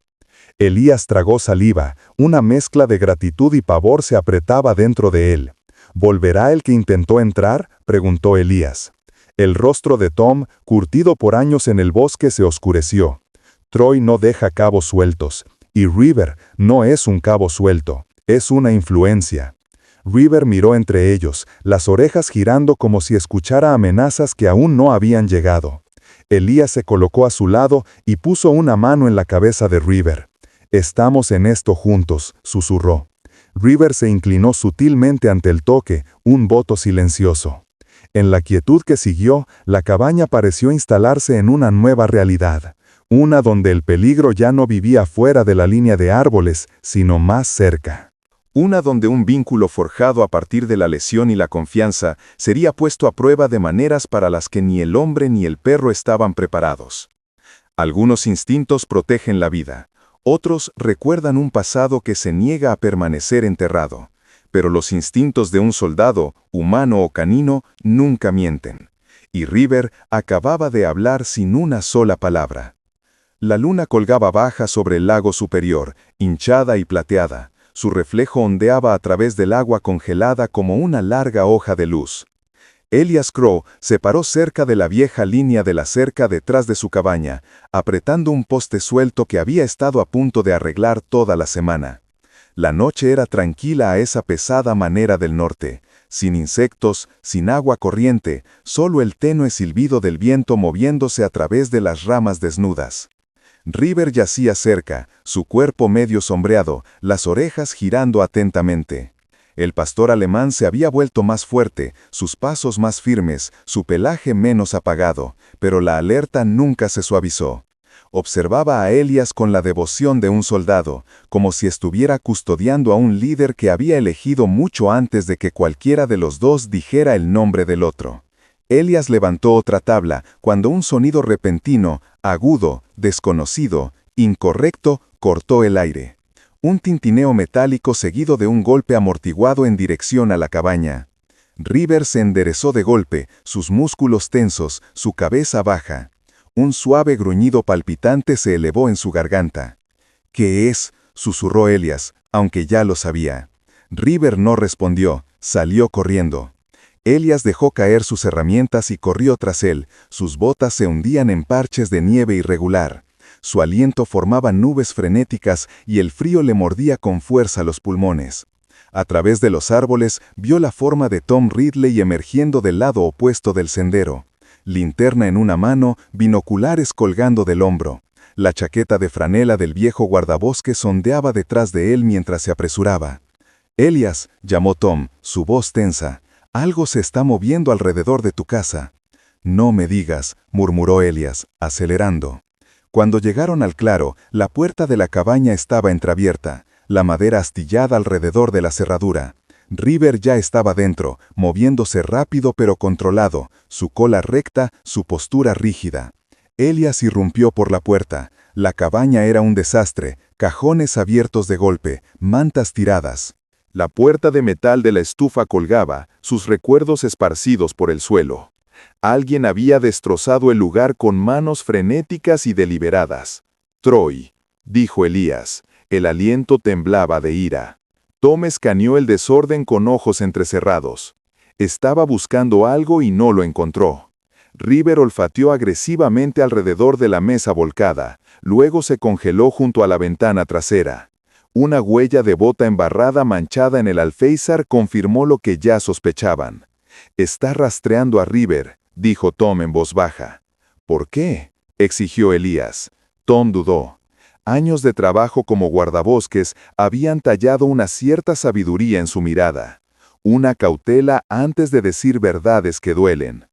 Elías tragó saliva, una mezcla de gratitud y pavor se apretaba dentro de él. «¿Volverá el que intentó entrar?», preguntó Elías. El rostro de Tom, curtido por años en el bosque, se oscureció. Troy no deja cabos sueltos, y River no es un cabo suelto, es una influencia. River miró entre ellos, las orejas girando como si escuchara amenazas que aún no habían llegado. Elías se colocó a su lado y puso una mano en la cabeza de River. «Estamos en esto juntos», susurró. River se inclinó sutilmente ante el toque, un voto silencioso. En la quietud que siguió, la cabaña pareció instalarse en una nueva realidad, una donde el peligro ya no vivía fuera de la línea de árboles, sino más cerca. Una donde un vínculo forjado a partir de la lesión y la confianza sería puesto a prueba de maneras para las que ni el hombre ni el perro estaban preparados. Algunos instintos protegen la vida, otros recuerdan un pasado que se niega a permanecer enterrado. Pero los instintos de un soldado, humano o canino, nunca mienten. Y River acababa de hablar sin una sola palabra. La luna colgaba baja sobre el lago superior, hinchada y plateada. Su reflejo ondeaba a través del agua congelada como una larga hoja de luz. Elias Crow se paró cerca de la vieja línea de la cerca detrás de su cabaña, apretando un poste suelto que había estado a punto de arreglar toda la semana. La noche era tranquila a esa pesada manera del norte, sin insectos, sin agua corriente, solo el tenue silbido del viento moviéndose a través de las ramas desnudas. River yacía cerca, su cuerpo medio sombreado, las orejas girando atentamente. El pastor alemán se había vuelto más fuerte, sus pasos más firmes, su pelaje menos apagado, pero la alerta nunca se suavizó. Observaba a Elias con la devoción de un soldado, como si estuviera custodiando a un líder que había elegido mucho antes de que cualquiera de los dos dijera el nombre del otro. Elias levantó otra tabla, cuando un sonido repentino, agudo, desconocido, incorrecto, cortó el aire. Un tintineo metálico seguido de un golpe amortiguado en dirección a la cabaña. River se enderezó de golpe, sus músculos tensos, su cabeza baja. Un suave gruñido palpitante se elevó en su garganta. «¿Qué es?», susurró Elias, aunque ya lo sabía. River no respondió, salió corriendo. Elias dejó caer sus herramientas y corrió tras él, sus botas se hundían en parches de nieve irregular. Su aliento formaba nubes frenéticas y el frío le mordía con fuerza los pulmones. A través de los árboles vio la forma de Tom Ridley emergiendo del lado opuesto del sendero. Linterna en una mano, binoculares colgando del hombro. La chaqueta de franela del viejo guardabosques ondeaba detrás de él mientras se apresuraba. «Elias», llamó Tom, su voz tensa. «Algo se está moviendo alrededor de tu casa». «No me digas», murmuró Elias, acelerando. Cuando llegaron al claro, la puerta de la cabaña estaba entreabierta, la madera astillada alrededor de la cerradura. River ya estaba dentro, moviéndose rápido pero controlado, su cola recta, su postura rígida. Elias irrumpió por la puerta. La cabaña era un desastre, cajones abiertos de golpe, mantas tiradas. La puerta de metal de la estufa colgaba, sus recuerdos esparcidos por el suelo. Alguien había destrozado el lugar con manos frenéticas y deliberadas. «Troy», dijo Elias. El aliento temblaba de ira. Tom escaneó el desorden con ojos entrecerrados. Estaba buscando algo y no lo encontró. River olfateó agresivamente alrededor de la mesa volcada, luego se congeló junto a la ventana trasera. Una huella de bota embarrada manchada en el alféizar confirmó lo que ya sospechaban. «Está rastreando a River», dijo Tom en voz baja. «¿Por qué?», exigió Elias. Tom dudó. Años de trabajo como guardabosques habían tallado una cierta sabiduría en su mirada. Una cautela antes de decir verdades que duelen.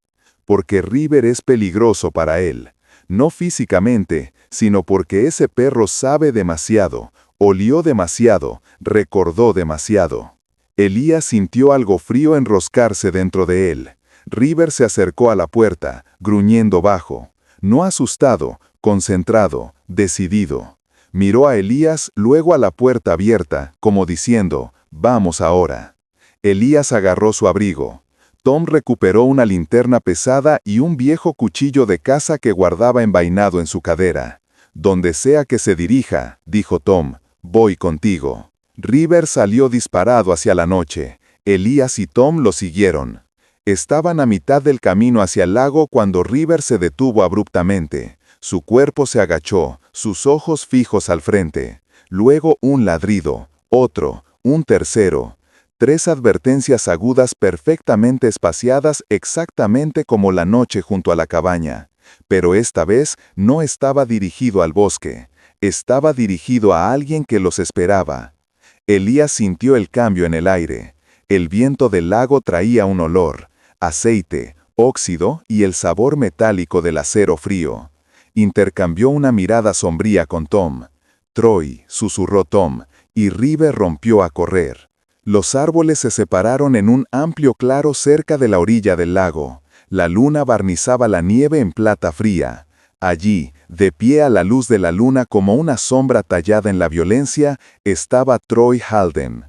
Porque River es peligroso para él. No físicamente, sino porque ese perro sabe demasiado. Olió demasiado, recordó demasiado. Elías sintió algo frío enroscarse dentro de él. River se acercó a la puerta, gruñendo bajo. No asustado, concentrado, decidido. Miró a Elías, luego a la puerta abierta, como diciendo, «Vamos ahora». Elías agarró su abrigo. Tom recuperó una linterna pesada y un viejo cuchillo de caza que guardaba envainado en su cadera. «Donde sea que se dirija», dijo Tom, «voy contigo». River salió disparado hacia la noche. Elías y Tom lo siguieron. Estaban a mitad del camino hacia el lago cuando River se detuvo abruptamente. Su cuerpo se agachó, sus ojos fijos al frente. Luego un ladrido, otro, un tercero. 3 advertencias agudas perfectamente espaciadas exactamente como la noche junto a la cabaña. Pero esta vez no estaba dirigido al bosque. Estaba dirigido a alguien que los esperaba. Elías sintió el cambio en el aire. El viento del lago traía un olor, aceite, óxido y el sabor metálico del acero frío. Intercambió una mirada sombría con Tom. «Troy», susurró Tom, y River rompió a correr. Los árboles se separaron en un amplio claro cerca de la orilla del lago. La luna barnizaba la nieve en plata fría. Allí, de pie a la luz de la luna como una sombra tallada en la violencia, estaba Troy Halden.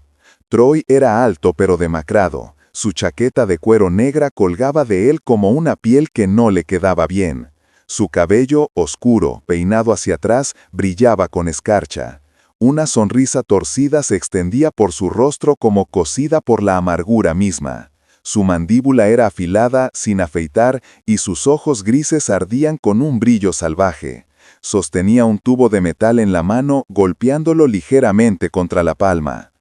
Troy era alto pero demacrado. Su chaqueta de cuero negra colgaba de él como una piel que no le quedaba bien. Su cabello, oscuro, peinado hacia atrás, brillaba con escarcha. Una sonrisa torcida se extendía por su rostro como cosida por la amargura misma. Su mandíbula era afilada, sin afeitar, y sus ojos grises ardían con un brillo salvaje. Sostenía un tubo de metal en la mano, golpeándolo ligeramente contra la palma.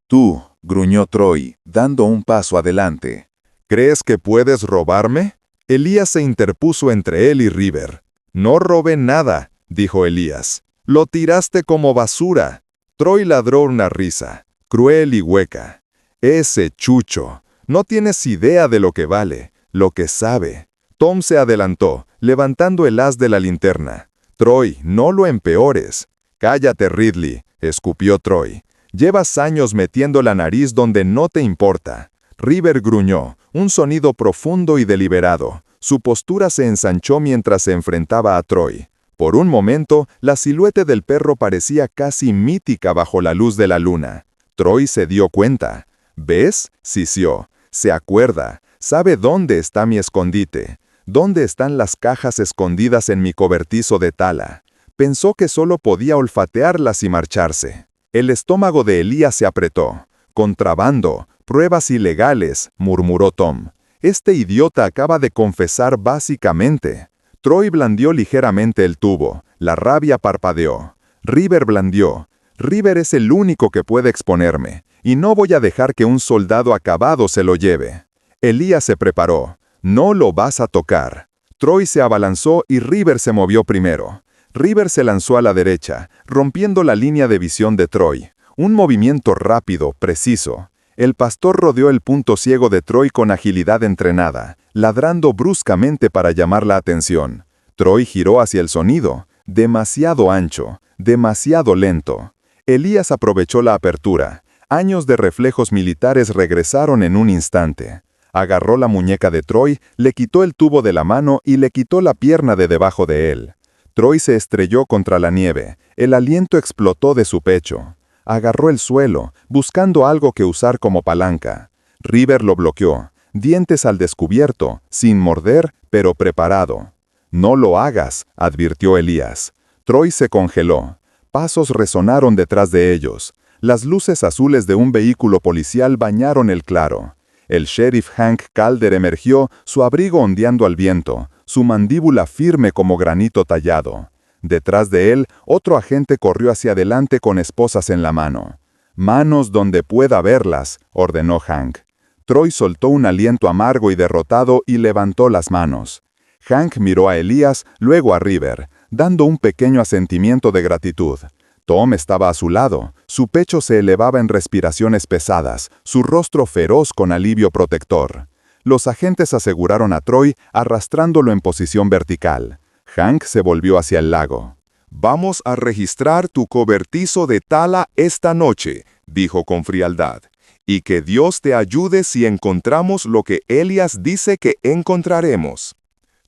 «Tú», gruñó Troy, dando un paso adelante. «¿Crees que puedes robarme?» Elías se interpuso entre él y River. «No robé nada», dijo Elías. «Lo tiraste como basura». Troy ladró una risa, cruel y hueca. «Ese chucho. No tienes idea de lo que vale, lo que sabe». Tom se adelantó, levantando el haz de la linterna. «Troy, no lo empeores». «Cállate, Ridley», escupió Troy. «Llevas años metiendo la nariz donde no te importa». River gruñó, un sonido profundo y deliberado. Su postura se ensanchó mientras se enfrentaba a Troy. Por un momento, la silueta del perro parecía casi mítica bajo la luz de la luna. Troy se dio cuenta. «¿Ves?», sisió. «Se acuerda. Sabe dónde está mi escondite. ¿Dónde están las cajas escondidas en mi cobertizo de tala?» Pensó que solo podía olfatearlas y marcharse. El estómago de Elías se apretó. «Contrabando, pruebas ilegales», murmuró Tom. «Este idiota acaba de confesar básicamente». Troy blandió ligeramente el tubo. La rabia parpadeó. River blandió. «River es el único que puede exponerme, y no voy a dejar que un soldado acabado se lo lleve». Elías se preparó. «No lo vas a tocar». Troy se abalanzó y River se movió primero. River se lanzó a la derecha, rompiendo la línea de visión de Troy. Un movimiento rápido, preciso. El pastor rodeó el punto ciego de Troy con agilidad entrenada, ladrando bruscamente para llamar la atención. Troy giró hacia el sonido, demasiado ancho, demasiado lento. Elías aprovechó la apertura. Años de reflejos militares regresaron en un instante. Agarró la muñeca de Troy, le quitó el tubo de la mano y le quitó la pierna de debajo de él. Troy se estrelló contra la nieve. El aliento explotó de su pecho. Agarró el suelo, buscando algo que usar como palanca. River lo bloqueó, dientes al descubierto, sin morder, pero preparado. «No lo hagas», advirtió Elías. Troy se congeló. Pasos resonaron detrás de ellos. Las luces azules de un vehículo policial bañaron el claro. El sheriff Hank Calder emergió, su abrigo ondeando al viento, su mandíbula firme como granito tallado. Detrás de él, otro agente corrió hacia adelante con esposas en la mano. «Manos donde pueda verlas», ordenó Hank. Troy soltó un aliento amargo y derrotado y levantó las manos. Hank miró a Elías, luego a River, dando un pequeño asentimiento de gratitud. Tom estaba a su lado, su pecho se elevaba en respiraciones pesadas, su rostro feroz con alivio protector. Los agentes aseguraron a Troy, arrastrándolo en posición vertical. Hank se volvió hacia el lago. «Vamos a registrar tu cobertizo de tala esta noche», dijo con frialdad. «Y que Dios te ayude si encontramos lo que Elías dice que encontraremos».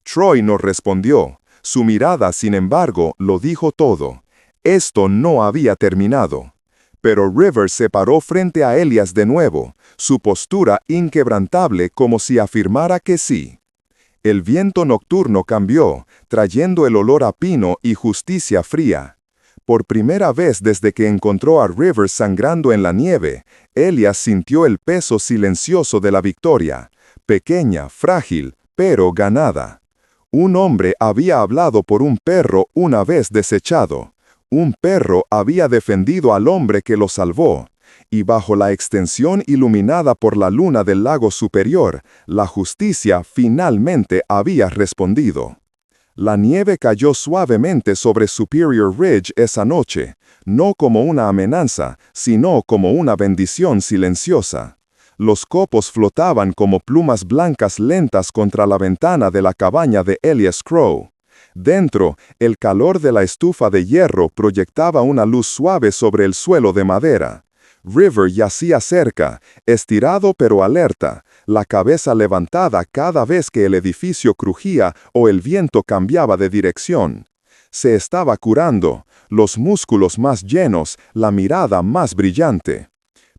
Troy no respondió. Su mirada, sin embargo, lo dijo todo. Esto no había terminado. Pero River se paró frente a Elías de nuevo, su postura inquebrantable como si afirmara que sí. El viento nocturno cambió, trayendo el olor a pino y justicia fría. Por primera vez desde que encontró a River sangrando en la nieve, Elías sintió el peso silencioso de la victoria, pequeña, frágil, pero ganada. Un hombre había hablado por un perro una vez desechado. Un perro había defendido al hombre que lo salvó, y bajo la extensión iluminada por la luna del lago superior, la justicia finalmente había respondido. La nieve cayó suavemente sobre Superior Ridge esa noche, no como una amenaza, sino como una bendición silenciosa. Los copos flotaban como plumas blancas lentas contra la ventana de la cabaña de Elias Crow. Dentro, el calor de la estufa de hierro proyectaba una luz suave sobre el suelo de madera. River yacía cerca, estirado pero alerta, la cabeza levantada cada vez que el edificio crujía o el viento cambiaba de dirección. Se estaba curando, los músculos más llenos, la mirada más brillante.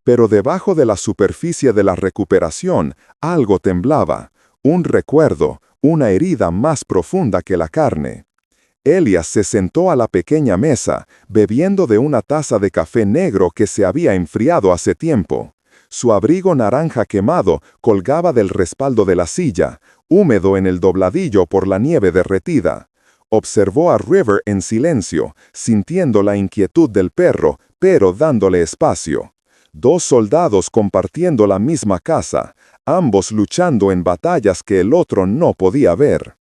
Pero debajo de la superficie de la recuperación, algo temblaba, un recuerdo, una herida más profunda que la carne. Elías se sentó a la pequeña mesa, bebiendo de una taza de café negro que se había enfriado hace tiempo. Su abrigo naranja quemado colgaba del respaldo de la silla, húmedo en el dobladillo por la nieve derretida. Observó a River en silencio, sintiendo la inquietud del perro, pero dándole espacio. Dos soldados compartiendo la misma casa, ambos luchando en batallas que el otro no podía ver.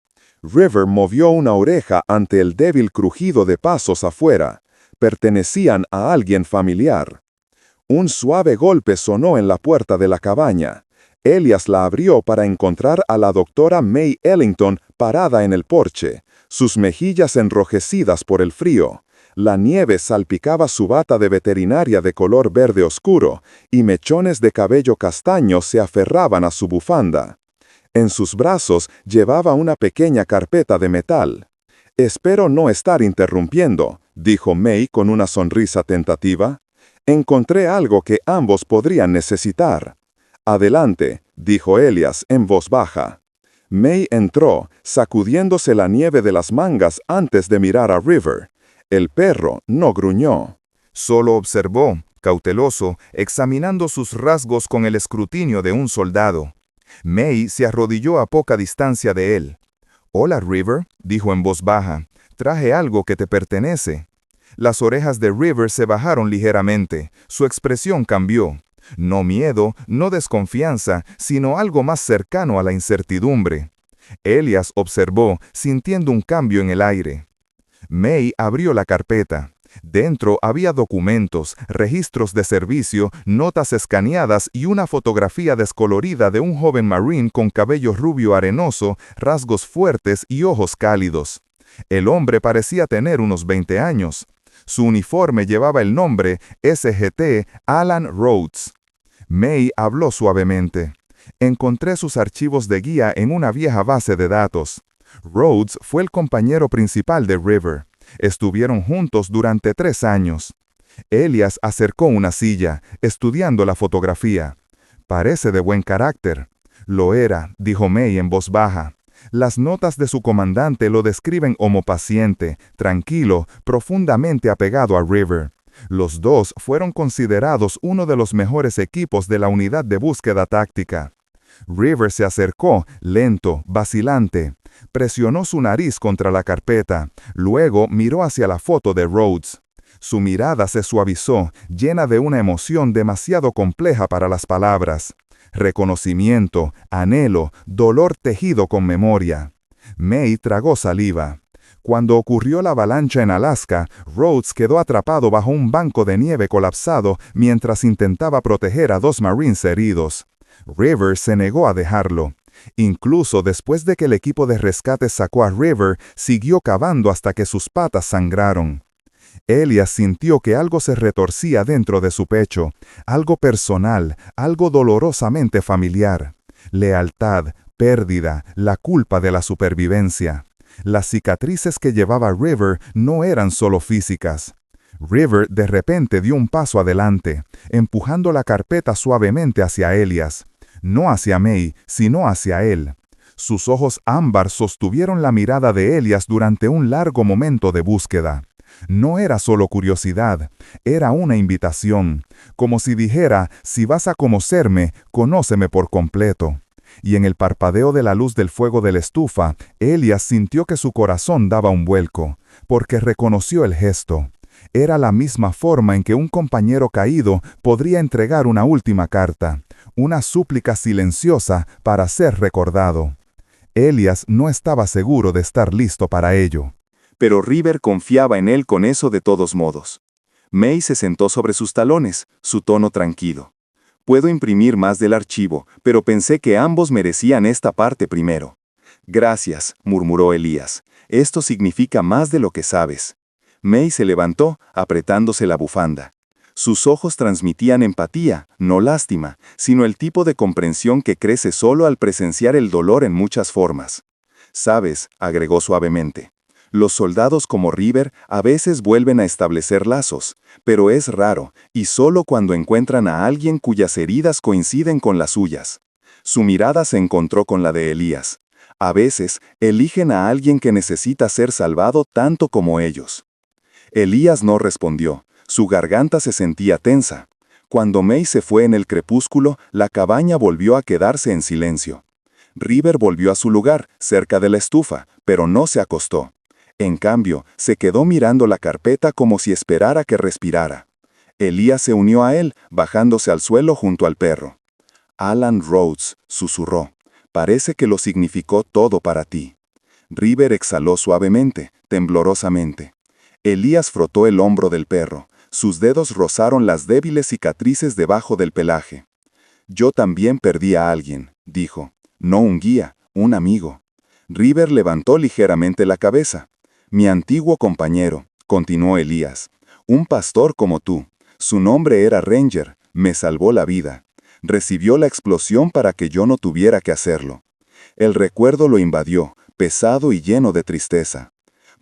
River movió una oreja ante el débil crujido de pasos afuera. Pertenecían a alguien familiar. Un suave golpe sonó en la puerta de la cabaña. Elias la abrió para encontrar a la doctora May Ellington parada en el porche, sus mejillas enrojecidas por el frío. La nieve salpicaba su bata de veterinaria de color verde oscuro, y mechones de cabello castaño se aferraban a su bufanda. En sus brazos llevaba una pequeña carpeta de metal. «Espero no estar interrumpiendo», dijo May con una sonrisa tentativa. «Encontré algo que ambos podrían necesitar». «Adelante», dijo Elias en voz baja. May entró, sacudiéndose la nieve de las mangas antes de mirar a River. El perro no gruñó. Solo observó, cauteloso, examinando sus rasgos con el escrutinio de un soldado. May se arrodilló a poca distancia de él. «Hola, River», dijo en voz baja. «Traje algo que te pertenece». Las orejas de River se bajaron ligeramente. Su expresión cambió. No miedo, no desconfianza, sino algo más cercano a la incertidumbre. Elias observó, sintiendo un cambio en el aire. May abrió la carpeta. Dentro había documentos, registros de servicio, notas escaneadas y una fotografía descolorida de un joven marine con cabello rubio arenoso, rasgos fuertes y ojos cálidos. El hombre parecía tener unos 20 años. Su uniforme llevaba el nombre SGT Alan Rhodes. May habló suavemente. «Encontré sus archivos de guía en una vieja base de datos. Rhodes fue el compañero principal de River. Estuvieron juntos durante 3 años». Elias acercó una silla, estudiando la fotografía. «Parece de buen carácter». «Lo era», dijo May en voz baja. Las notas de su comandante lo describen como paciente, tranquilo, profundamente apegado a River. Los dos fueron considerados uno de los mejores equipos de la unidad de búsqueda táctica. River se acercó, lento, vacilante. Presionó su nariz contra la carpeta. Luego miró hacia la foto de Rhodes. Su mirada se suavizó, llena de una emoción demasiado compleja para las palabras. Reconocimiento, anhelo, dolor tejido con memoria. May tragó saliva. Cuando ocurrió la avalancha en Alaska, Rhodes quedó atrapado bajo un banco de nieve colapsado mientras intentaba proteger a 2 marines heridos. River se negó a dejarlo. Incluso después de que el equipo de rescate sacó a River, siguió cavando hasta que sus patas sangraron. Elias sintió que algo se retorcía dentro de su pecho, algo personal, algo dolorosamente familiar. Lealtad, pérdida, la culpa de la supervivencia. Las cicatrices que llevaba River no eran solo físicas. River de repente dio un paso adelante, empujando la carpeta suavemente hacia Elias. No hacia May, sino hacia él. Sus ojos ámbar sostuvieron la mirada de Elias durante un largo momento de búsqueda. No era solo curiosidad, era una invitación, como si dijera, si vas a conocerme, conóceme por completo. Y en el parpadeo de la luz del fuego de la estufa, Elias sintió que su corazón daba un vuelco, porque reconoció el gesto. Era la misma forma en que un compañero caído podría entregar una última carta, una súplica silenciosa para ser recordado. Elias no estaba seguro de estar listo para ello. Pero River confiaba en él con eso de todos modos. May se sentó sobre sus talones, su tono tranquilo. «Puedo imprimir más del archivo, pero pensé que ambos merecían esta parte primero». «Gracias», murmuró Elias. «Esto significa más de lo que sabes». May se levantó, apretándose la bufanda. Sus ojos transmitían empatía, no lástima, sino el tipo de comprensión que crece solo al presenciar el dolor en muchas formas. «Sabes», agregó suavemente, «los soldados como River a veces vuelven a establecer lazos, pero es raro, y solo cuando encuentran a alguien cuyas heridas coinciden con las suyas». Su mirada se encontró con la de Elias. A veces, eligen a alguien que necesita ser salvado tanto como ellos. Elías no respondió. Su garganta se sentía tensa. Cuando May se fue en el crepúsculo, la cabaña volvió a quedarse en silencio. River volvió a su lugar, cerca de la estufa, pero no se acostó. En cambio, se quedó mirando la carpeta como si esperara que respirara. Elías se unió a él, bajándose al suelo junto al perro. Alan Rhodes, susurró, parece que lo significó todo para ti. River exhaló suavemente, temblorosamente. Elías frotó el hombro del perro. Sus dedos rozaron las débiles cicatrices debajo del pelaje. Yo también perdí a alguien, dijo. No un guía, un amigo. River levantó ligeramente la cabeza. Mi antiguo compañero, continuó Elías. Un pastor como tú. Su nombre era Ranger. Me salvó la vida. Recibió la explosión para que yo no tuviera que hacerlo. El recuerdo lo invadió, pesado y lleno de tristeza.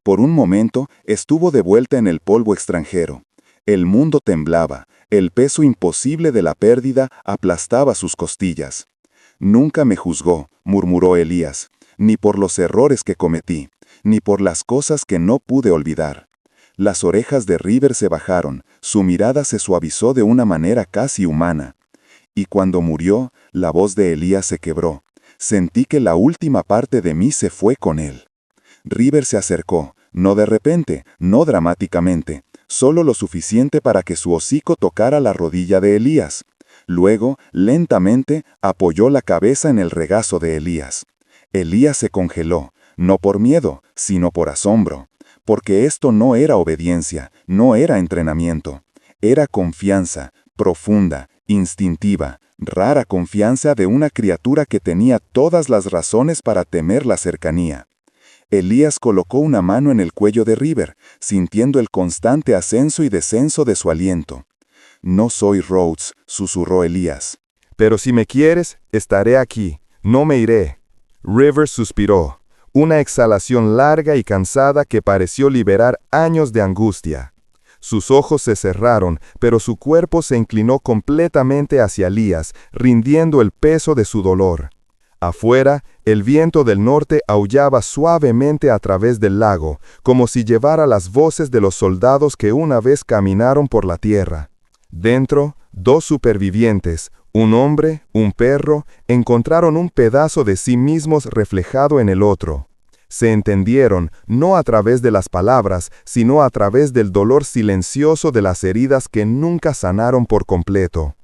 Por un momento, estuvo de vuelta en el polvo extranjero. El mundo temblaba, el peso imposible de la pérdida aplastaba sus costillas. Nunca me juzgó, murmuró Elías, ni por los errores que cometí, ni por las cosas que no pude olvidar. Las orejas de River se bajaron, su mirada se suavizó de una manera casi humana. Y cuando murió, la voz de Elías se quebró. Sentí que la última parte de mí se fue con él. River se acercó, no de repente, no dramáticamente, solo lo suficiente para que su hocico tocara la rodilla de Elías. Luego, lentamente, apoyó la cabeza en el regazo de Elías. Elías se congeló, no por miedo, sino por asombro. Porque esto no era obediencia, no era entrenamiento. Era confianza, profunda, instintiva, rara confianza de una criatura que tenía todas las razones para temer la cercanía. Elías colocó una mano en el cuello de River, sintiendo el constante ascenso y descenso de su aliento. No soy Rhodes, susurró Elías. Pero si me quieres, estaré aquí, no me iré. River suspiró, una exhalación larga y cansada que pareció liberar años de angustia. Sus ojos se cerraron, pero su cuerpo se inclinó completamente hacia Elías, rindiendo el peso de su dolor. Afuera, el viento del norte aullaba suavemente a través del lago, como si llevara las voces de los soldados que una vez caminaron por la tierra. Dentro, dos supervivientes, un hombre, un perro, encontraron un pedazo de sí mismos reflejado en el otro. Se entendieron, no a través de las palabras, sino a través del dolor silencioso de las heridas que nunca sanaron por completo.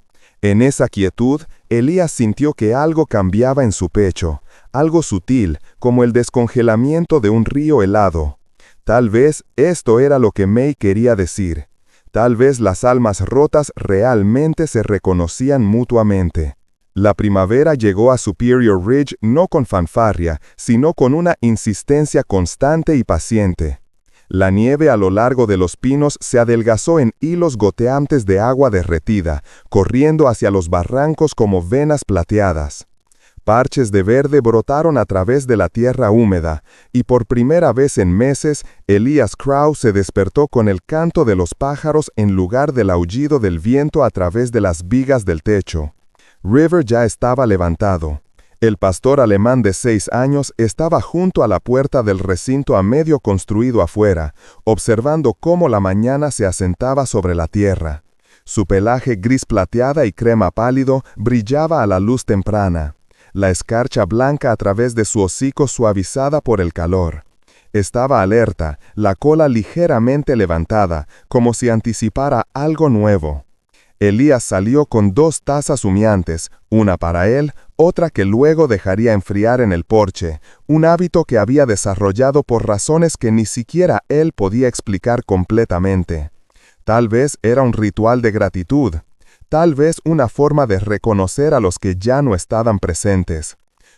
En esa quietud, Elías sintió que algo cambiaba en su pecho, algo sutil, como el descongelamiento de un río helado. Tal vez esto era lo que May quería decir. Tal vez las almas rotas realmente se reconocían mutuamente. La primavera llegó a Superior Ridge no con fanfarria, sino con una insistencia constante y paciente. La nieve a lo largo de los pinos se adelgazó en hilos goteantes de agua derretida, corriendo hacia los barrancos como venas plateadas. Parches de verde brotaron a través de la tierra húmeda, y por primera vez en meses, Elías Crow se despertó con el canto de los pájaros en lugar del aullido del viento a través de las vigas del techo. River ya estaba levantado. El pastor alemán de 6 años estaba junto a la puerta del recinto a medio construido afuera, observando cómo la mañana se asentaba sobre la tierra. Su pelaje gris plateada y crema pálido brillaba a la luz temprana. La escarcha blanca a través de su hocico suavizada por el calor. Estaba alerta, la cola ligeramente levantada, como si anticipara algo nuevo. Elías salió con 2 tazas humeantes, una para él, otra que luego dejaría enfriar en el porche, un hábito que había desarrollado por razones que ni siquiera él podía explicar completamente. Tal vez era un ritual de gratitud, tal vez una forma de reconocer a los que ya no estaban presentes.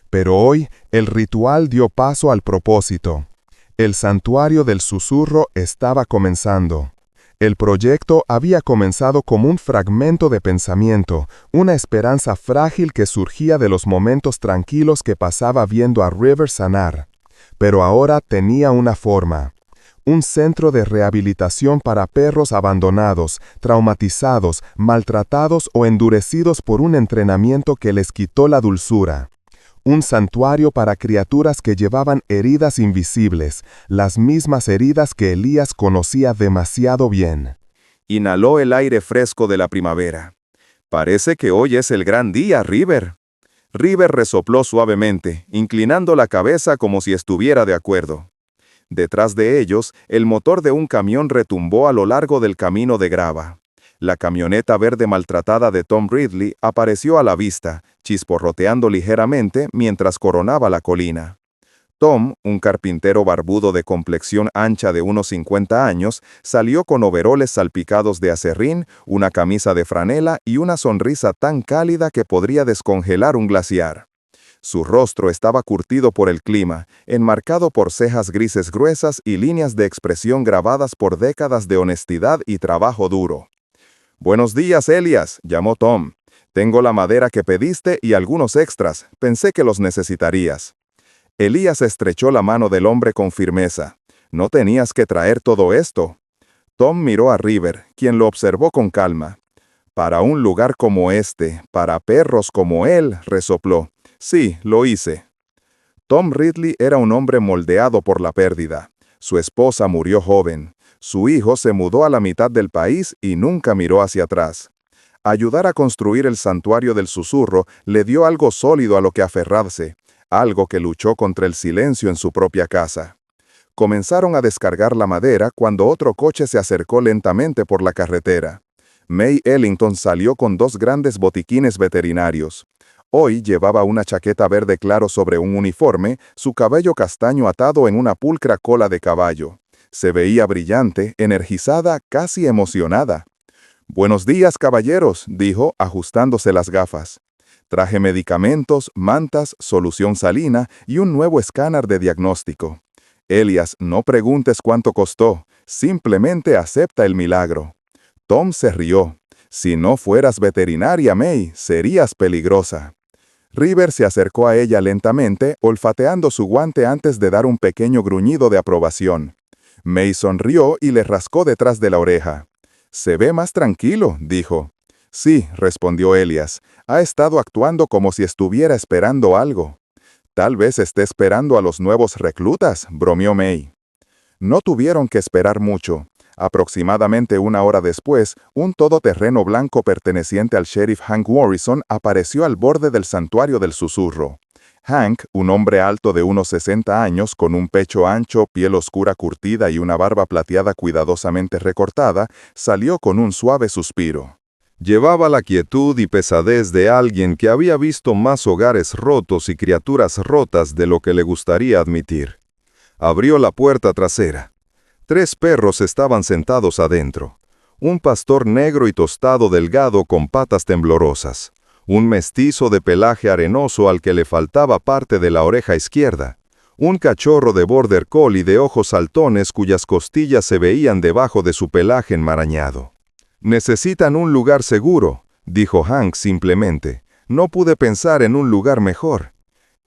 Pero hoy, el ritual dio paso al propósito. El santuario del susurro estaba comenzando. El proyecto había comenzado como un fragmento de pensamiento, una esperanza frágil que surgía de los momentos tranquilos que pasaba viendo a River sanar. Pero ahora tenía una forma. Un centro de rehabilitación para perros abandonados, traumatizados, maltratados o endurecidos por un entrenamiento que les quitó la dulzura. Un santuario para criaturas que llevaban heridas invisibles, las mismas heridas que Elías conocía demasiado bien. Inhaló el aire fresco de la primavera. Parece que hoy es el gran día, River. River resopló suavemente, inclinando la cabeza como si estuviera de acuerdo. Detrás de ellos, el motor de un camión retumbó a lo largo del camino de grava. La camioneta verde maltratada de Tom Ridley apareció a la vista, chisporroteando ligeramente mientras coronaba la colina. Tom, un carpintero barbudo de complexión ancha de unos 50 años, salió con overoles salpicados de acerrín, una camisa de franela y una sonrisa tan cálida que podría descongelar un glaciar. Su rostro estaba curtido por el clima, enmarcado por cejas grises gruesas y líneas de expresión grabadas por décadas de honestidad y trabajo duro. «Buenos días, Elias», llamó Tom. «Tengo la madera que pediste y algunos extras. Pensé que los necesitarías». Elías estrechó la mano del hombre con firmeza. «¿No tenías que traer todo esto?» Tom miró a River, quien lo observó con calma. «Para un lugar como este, para perros como él», resopló. «Sí, lo hice». Tom Ridley era un hombre moldeado por la pérdida. Su esposa murió joven. Su hijo se mudó a la mitad del país y nunca miró hacia atrás. Ayudar a construir el santuario del susurro le dio algo sólido a lo que aferrarse, algo que luchó contra el silencio en su propia casa. Comenzaron a descargar la madera cuando otro coche se acercó lentamente por la carretera. May Ellington salió con 2 grandes botiquines veterinarios. Hoy llevaba una chaqueta verde claro sobre un uniforme, su cabello castaño atado en una pulcra cola de caballo. Se veía brillante, energizada, casi emocionada. «Buenos días, caballeros», dijo, ajustándose las gafas. «Traje medicamentos, mantas, solución salina y un nuevo escáner de diagnóstico. Elias, no preguntes cuánto costó, simplemente acepta el milagro». Tom se rió. «Si no fueras veterinaria, May, serías peligrosa». River se acercó a ella lentamente, olfateando su guante antes de dar un pequeño gruñido de aprobación. May sonrió y le rascó detrás de la oreja. «Se ve más tranquilo», dijo. «Sí», respondió Elias. «Ha estado actuando como si estuviera esperando algo». «Tal vez esté esperando a los nuevos reclutas», bromeó May. No tuvieron que esperar mucho. Aproximadamente 1 hora después, un todoterreno blanco perteneciente al sheriff Hank Morrison apareció al borde del santuario del susurro. Hank, un hombre alto de unos 60 años, con un pecho ancho, piel oscura curtida y una barba plateada cuidadosamente recortada, salió con un suave suspiro. Llevaba la quietud y pesadez de alguien que había visto más hogares rotos y criaturas rotas de lo que le gustaría admitir. Abrió la puerta trasera. 3 perros estaban sentados adentro. Un pastor negro y tostado delgado con patas temblorosas. Un mestizo de pelaje arenoso al que le faltaba parte de la oreja izquierda. Un cachorro de border collie de ojos saltones cuyas costillas se veían debajo de su pelaje enmarañado. «Necesitan un lugar seguro», dijo Hank simplemente. «No pude pensar en un lugar mejor».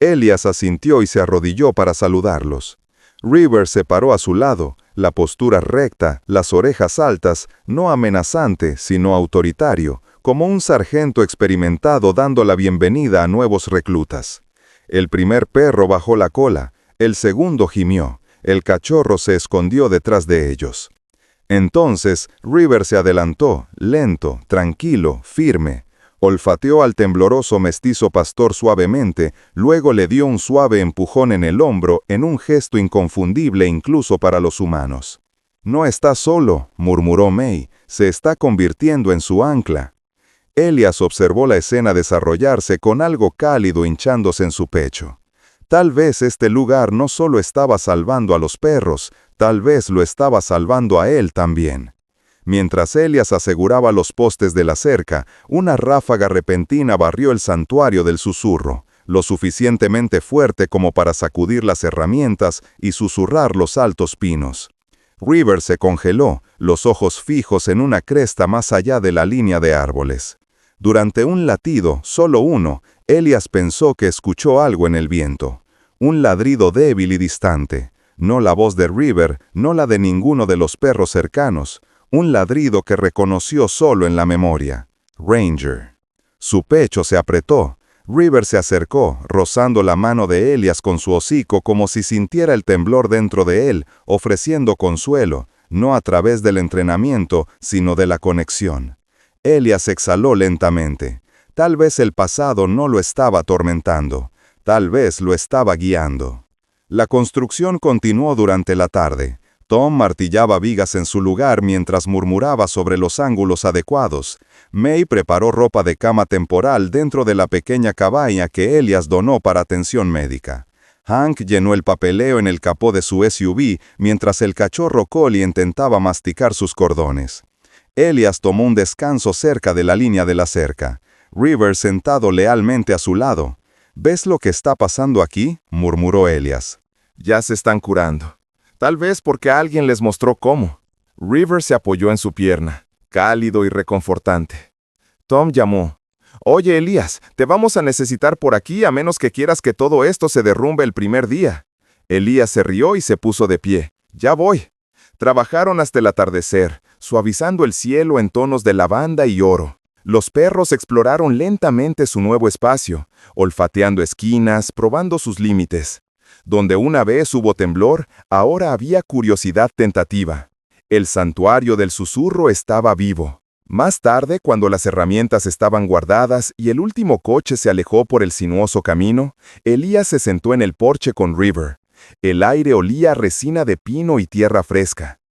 Elias asintió y se arrodilló para saludarlos. River se paró a su lado, la postura recta, las orejas altas, no amenazante, sino autoritario, como un sargento experimentado dando la bienvenida a nuevos reclutas. El primer perro bajó la cola, el segundo gimió, el cachorro se escondió detrás de ellos. Entonces, River se adelantó, lento, tranquilo, firme. Olfateó al tembloroso mestizo pastor suavemente, luego le dio un suave empujón en el hombro en un gesto inconfundible incluso para los humanos. «No está solo», murmuró May, «se está convirtiendo en su ancla». Elias observó la escena desarrollarse con algo cálido hinchándose en su pecho. Tal vez este lugar no solo estaba salvando a los perros, tal vez lo estaba salvando a él también. Mientras Elias aseguraba los postes de la cerca, una ráfaga repentina barrió el santuario del susurro, lo suficientemente fuerte como para sacudir las herramientas y susurrar los altos pinos. River se congeló, los ojos fijos en una cresta más allá de la línea de árboles. Durante un latido, solo uno, Elias pensó que escuchó algo en el viento. Un ladrido débil y distante. No la voz de River, no la de ninguno de los perros cercanos. Un ladrido que reconoció solo en la memoria. Ranger. Su pecho se apretó. River se acercó, rozando la mano de Elias con su hocico como si sintiera el temblor dentro de él, ofreciendo consuelo, no a través del entrenamiento, sino de la conexión. Elías exhaló lentamente. Tal vez el pasado no lo estaba atormentando. Tal vez lo estaba guiando. La construcción continuó durante la tarde. Tom martillaba vigas en su lugar mientras murmuraba sobre los ángulos adecuados. May preparó ropa de cama temporal dentro de la pequeña cabaña que Elías donó para atención médica. Hank llenó el papeleo en el capó de su SUV mientras el cachorro Collie intentaba masticar sus cordones. Elías tomó un descanso cerca de la línea de la cerca. River sentado lealmente a su lado. ¿Ves lo que está pasando aquí?, murmuró Elías. Ya se están curando. Tal vez porque alguien les mostró cómo. River se apoyó en su pierna, cálido y reconfortante. Tom llamó. «Oye, Elías, te vamos a necesitar por aquí a menos que quieras que todo esto se derrumbe el primer día». Elías se rió y se puso de pie. «Ya voy». Trabajaron hasta el atardecer, suavizando el cielo en tonos de lavanda y oro. Los perros exploraron lentamente su nuevo espacio, olfateando esquinas, probando sus límites. Donde una vez hubo temblor, ahora había curiosidad tentativa. El santuario del susurro estaba vivo. Más tarde, cuando las herramientas estaban guardadas y el último coche se alejó por el sinuoso camino, Elías se sentó en el porche con River. El aire olía a resina de pino y tierra fresca.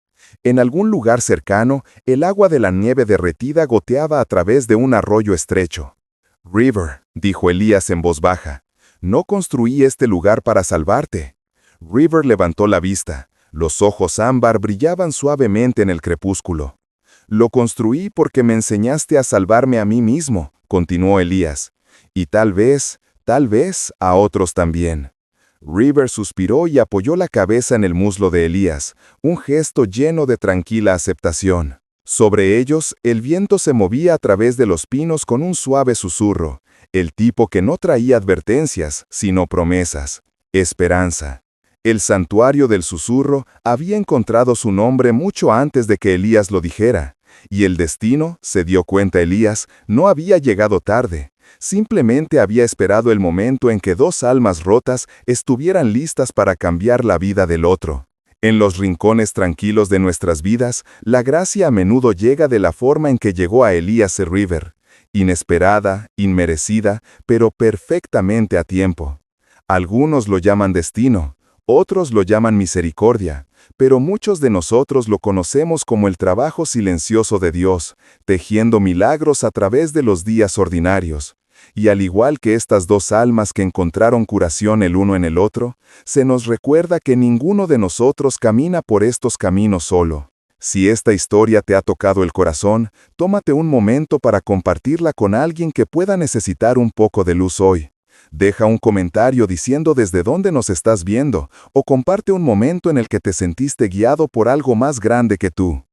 En algún lugar cercano, el agua de la nieve derretida goteaba a través de un arroyo estrecho. «River», dijo Elías en voz baja, «no construí este lugar para salvarte». River levantó la vista. Los ojos ámbar brillaban suavemente en el crepúsculo. «Lo construí porque me enseñaste a salvarme a mí mismo», continuó Elías. «Y tal vez, a otros también». River suspiró y apoyó la cabeza en el muslo de Elías, un gesto lleno de tranquila aceptación. Sobre ellos, el viento se movía a través de los pinos con un suave susurro, el tipo que no traía advertencias, sino promesas, esperanza. El santuario del susurro había encontrado su nombre mucho antes de que Elías lo dijera, y el destino, se dio cuenta Elías, no había llegado tarde. Simplemente había esperado el momento en que dos almas rotas estuvieran listas para cambiar la vida del otro. En los rincones tranquilos de nuestras vidas, la gracia a menudo llega de la forma en que llegó a Elías y River. Inesperada, inmerecida, pero perfectamente a tiempo. Algunos lo llaman destino, otros lo llaman misericordia, pero muchos de nosotros lo conocemos como el trabajo silencioso de Dios, tejiendo milagros a través de los días ordinarios. Y al igual que estas dos almas que encontraron curación el uno en el otro, se nos recuerda que ninguno de nosotros camina por estos caminos solo. Si esta historia te ha tocado el corazón, tómate un momento para compartirla con alguien que pueda necesitar un poco de luz hoy. Deja un comentario diciendo desde dónde nos estás viendo, o comparte un momento en el que te sentiste guiado por algo más grande que tú.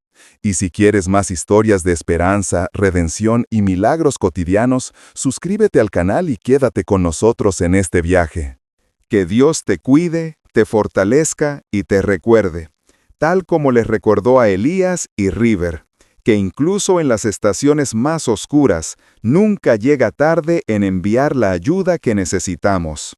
Y si quieres más historias de esperanza, redención y milagros cotidianos, suscríbete al canal y quédate con nosotros en este viaje. Que Dios te cuide, te fortalezca y te recuerde, tal como les recordó a Elías y River, que incluso en las estaciones más oscuras, nunca llega tarde en enviar la ayuda que necesitamos.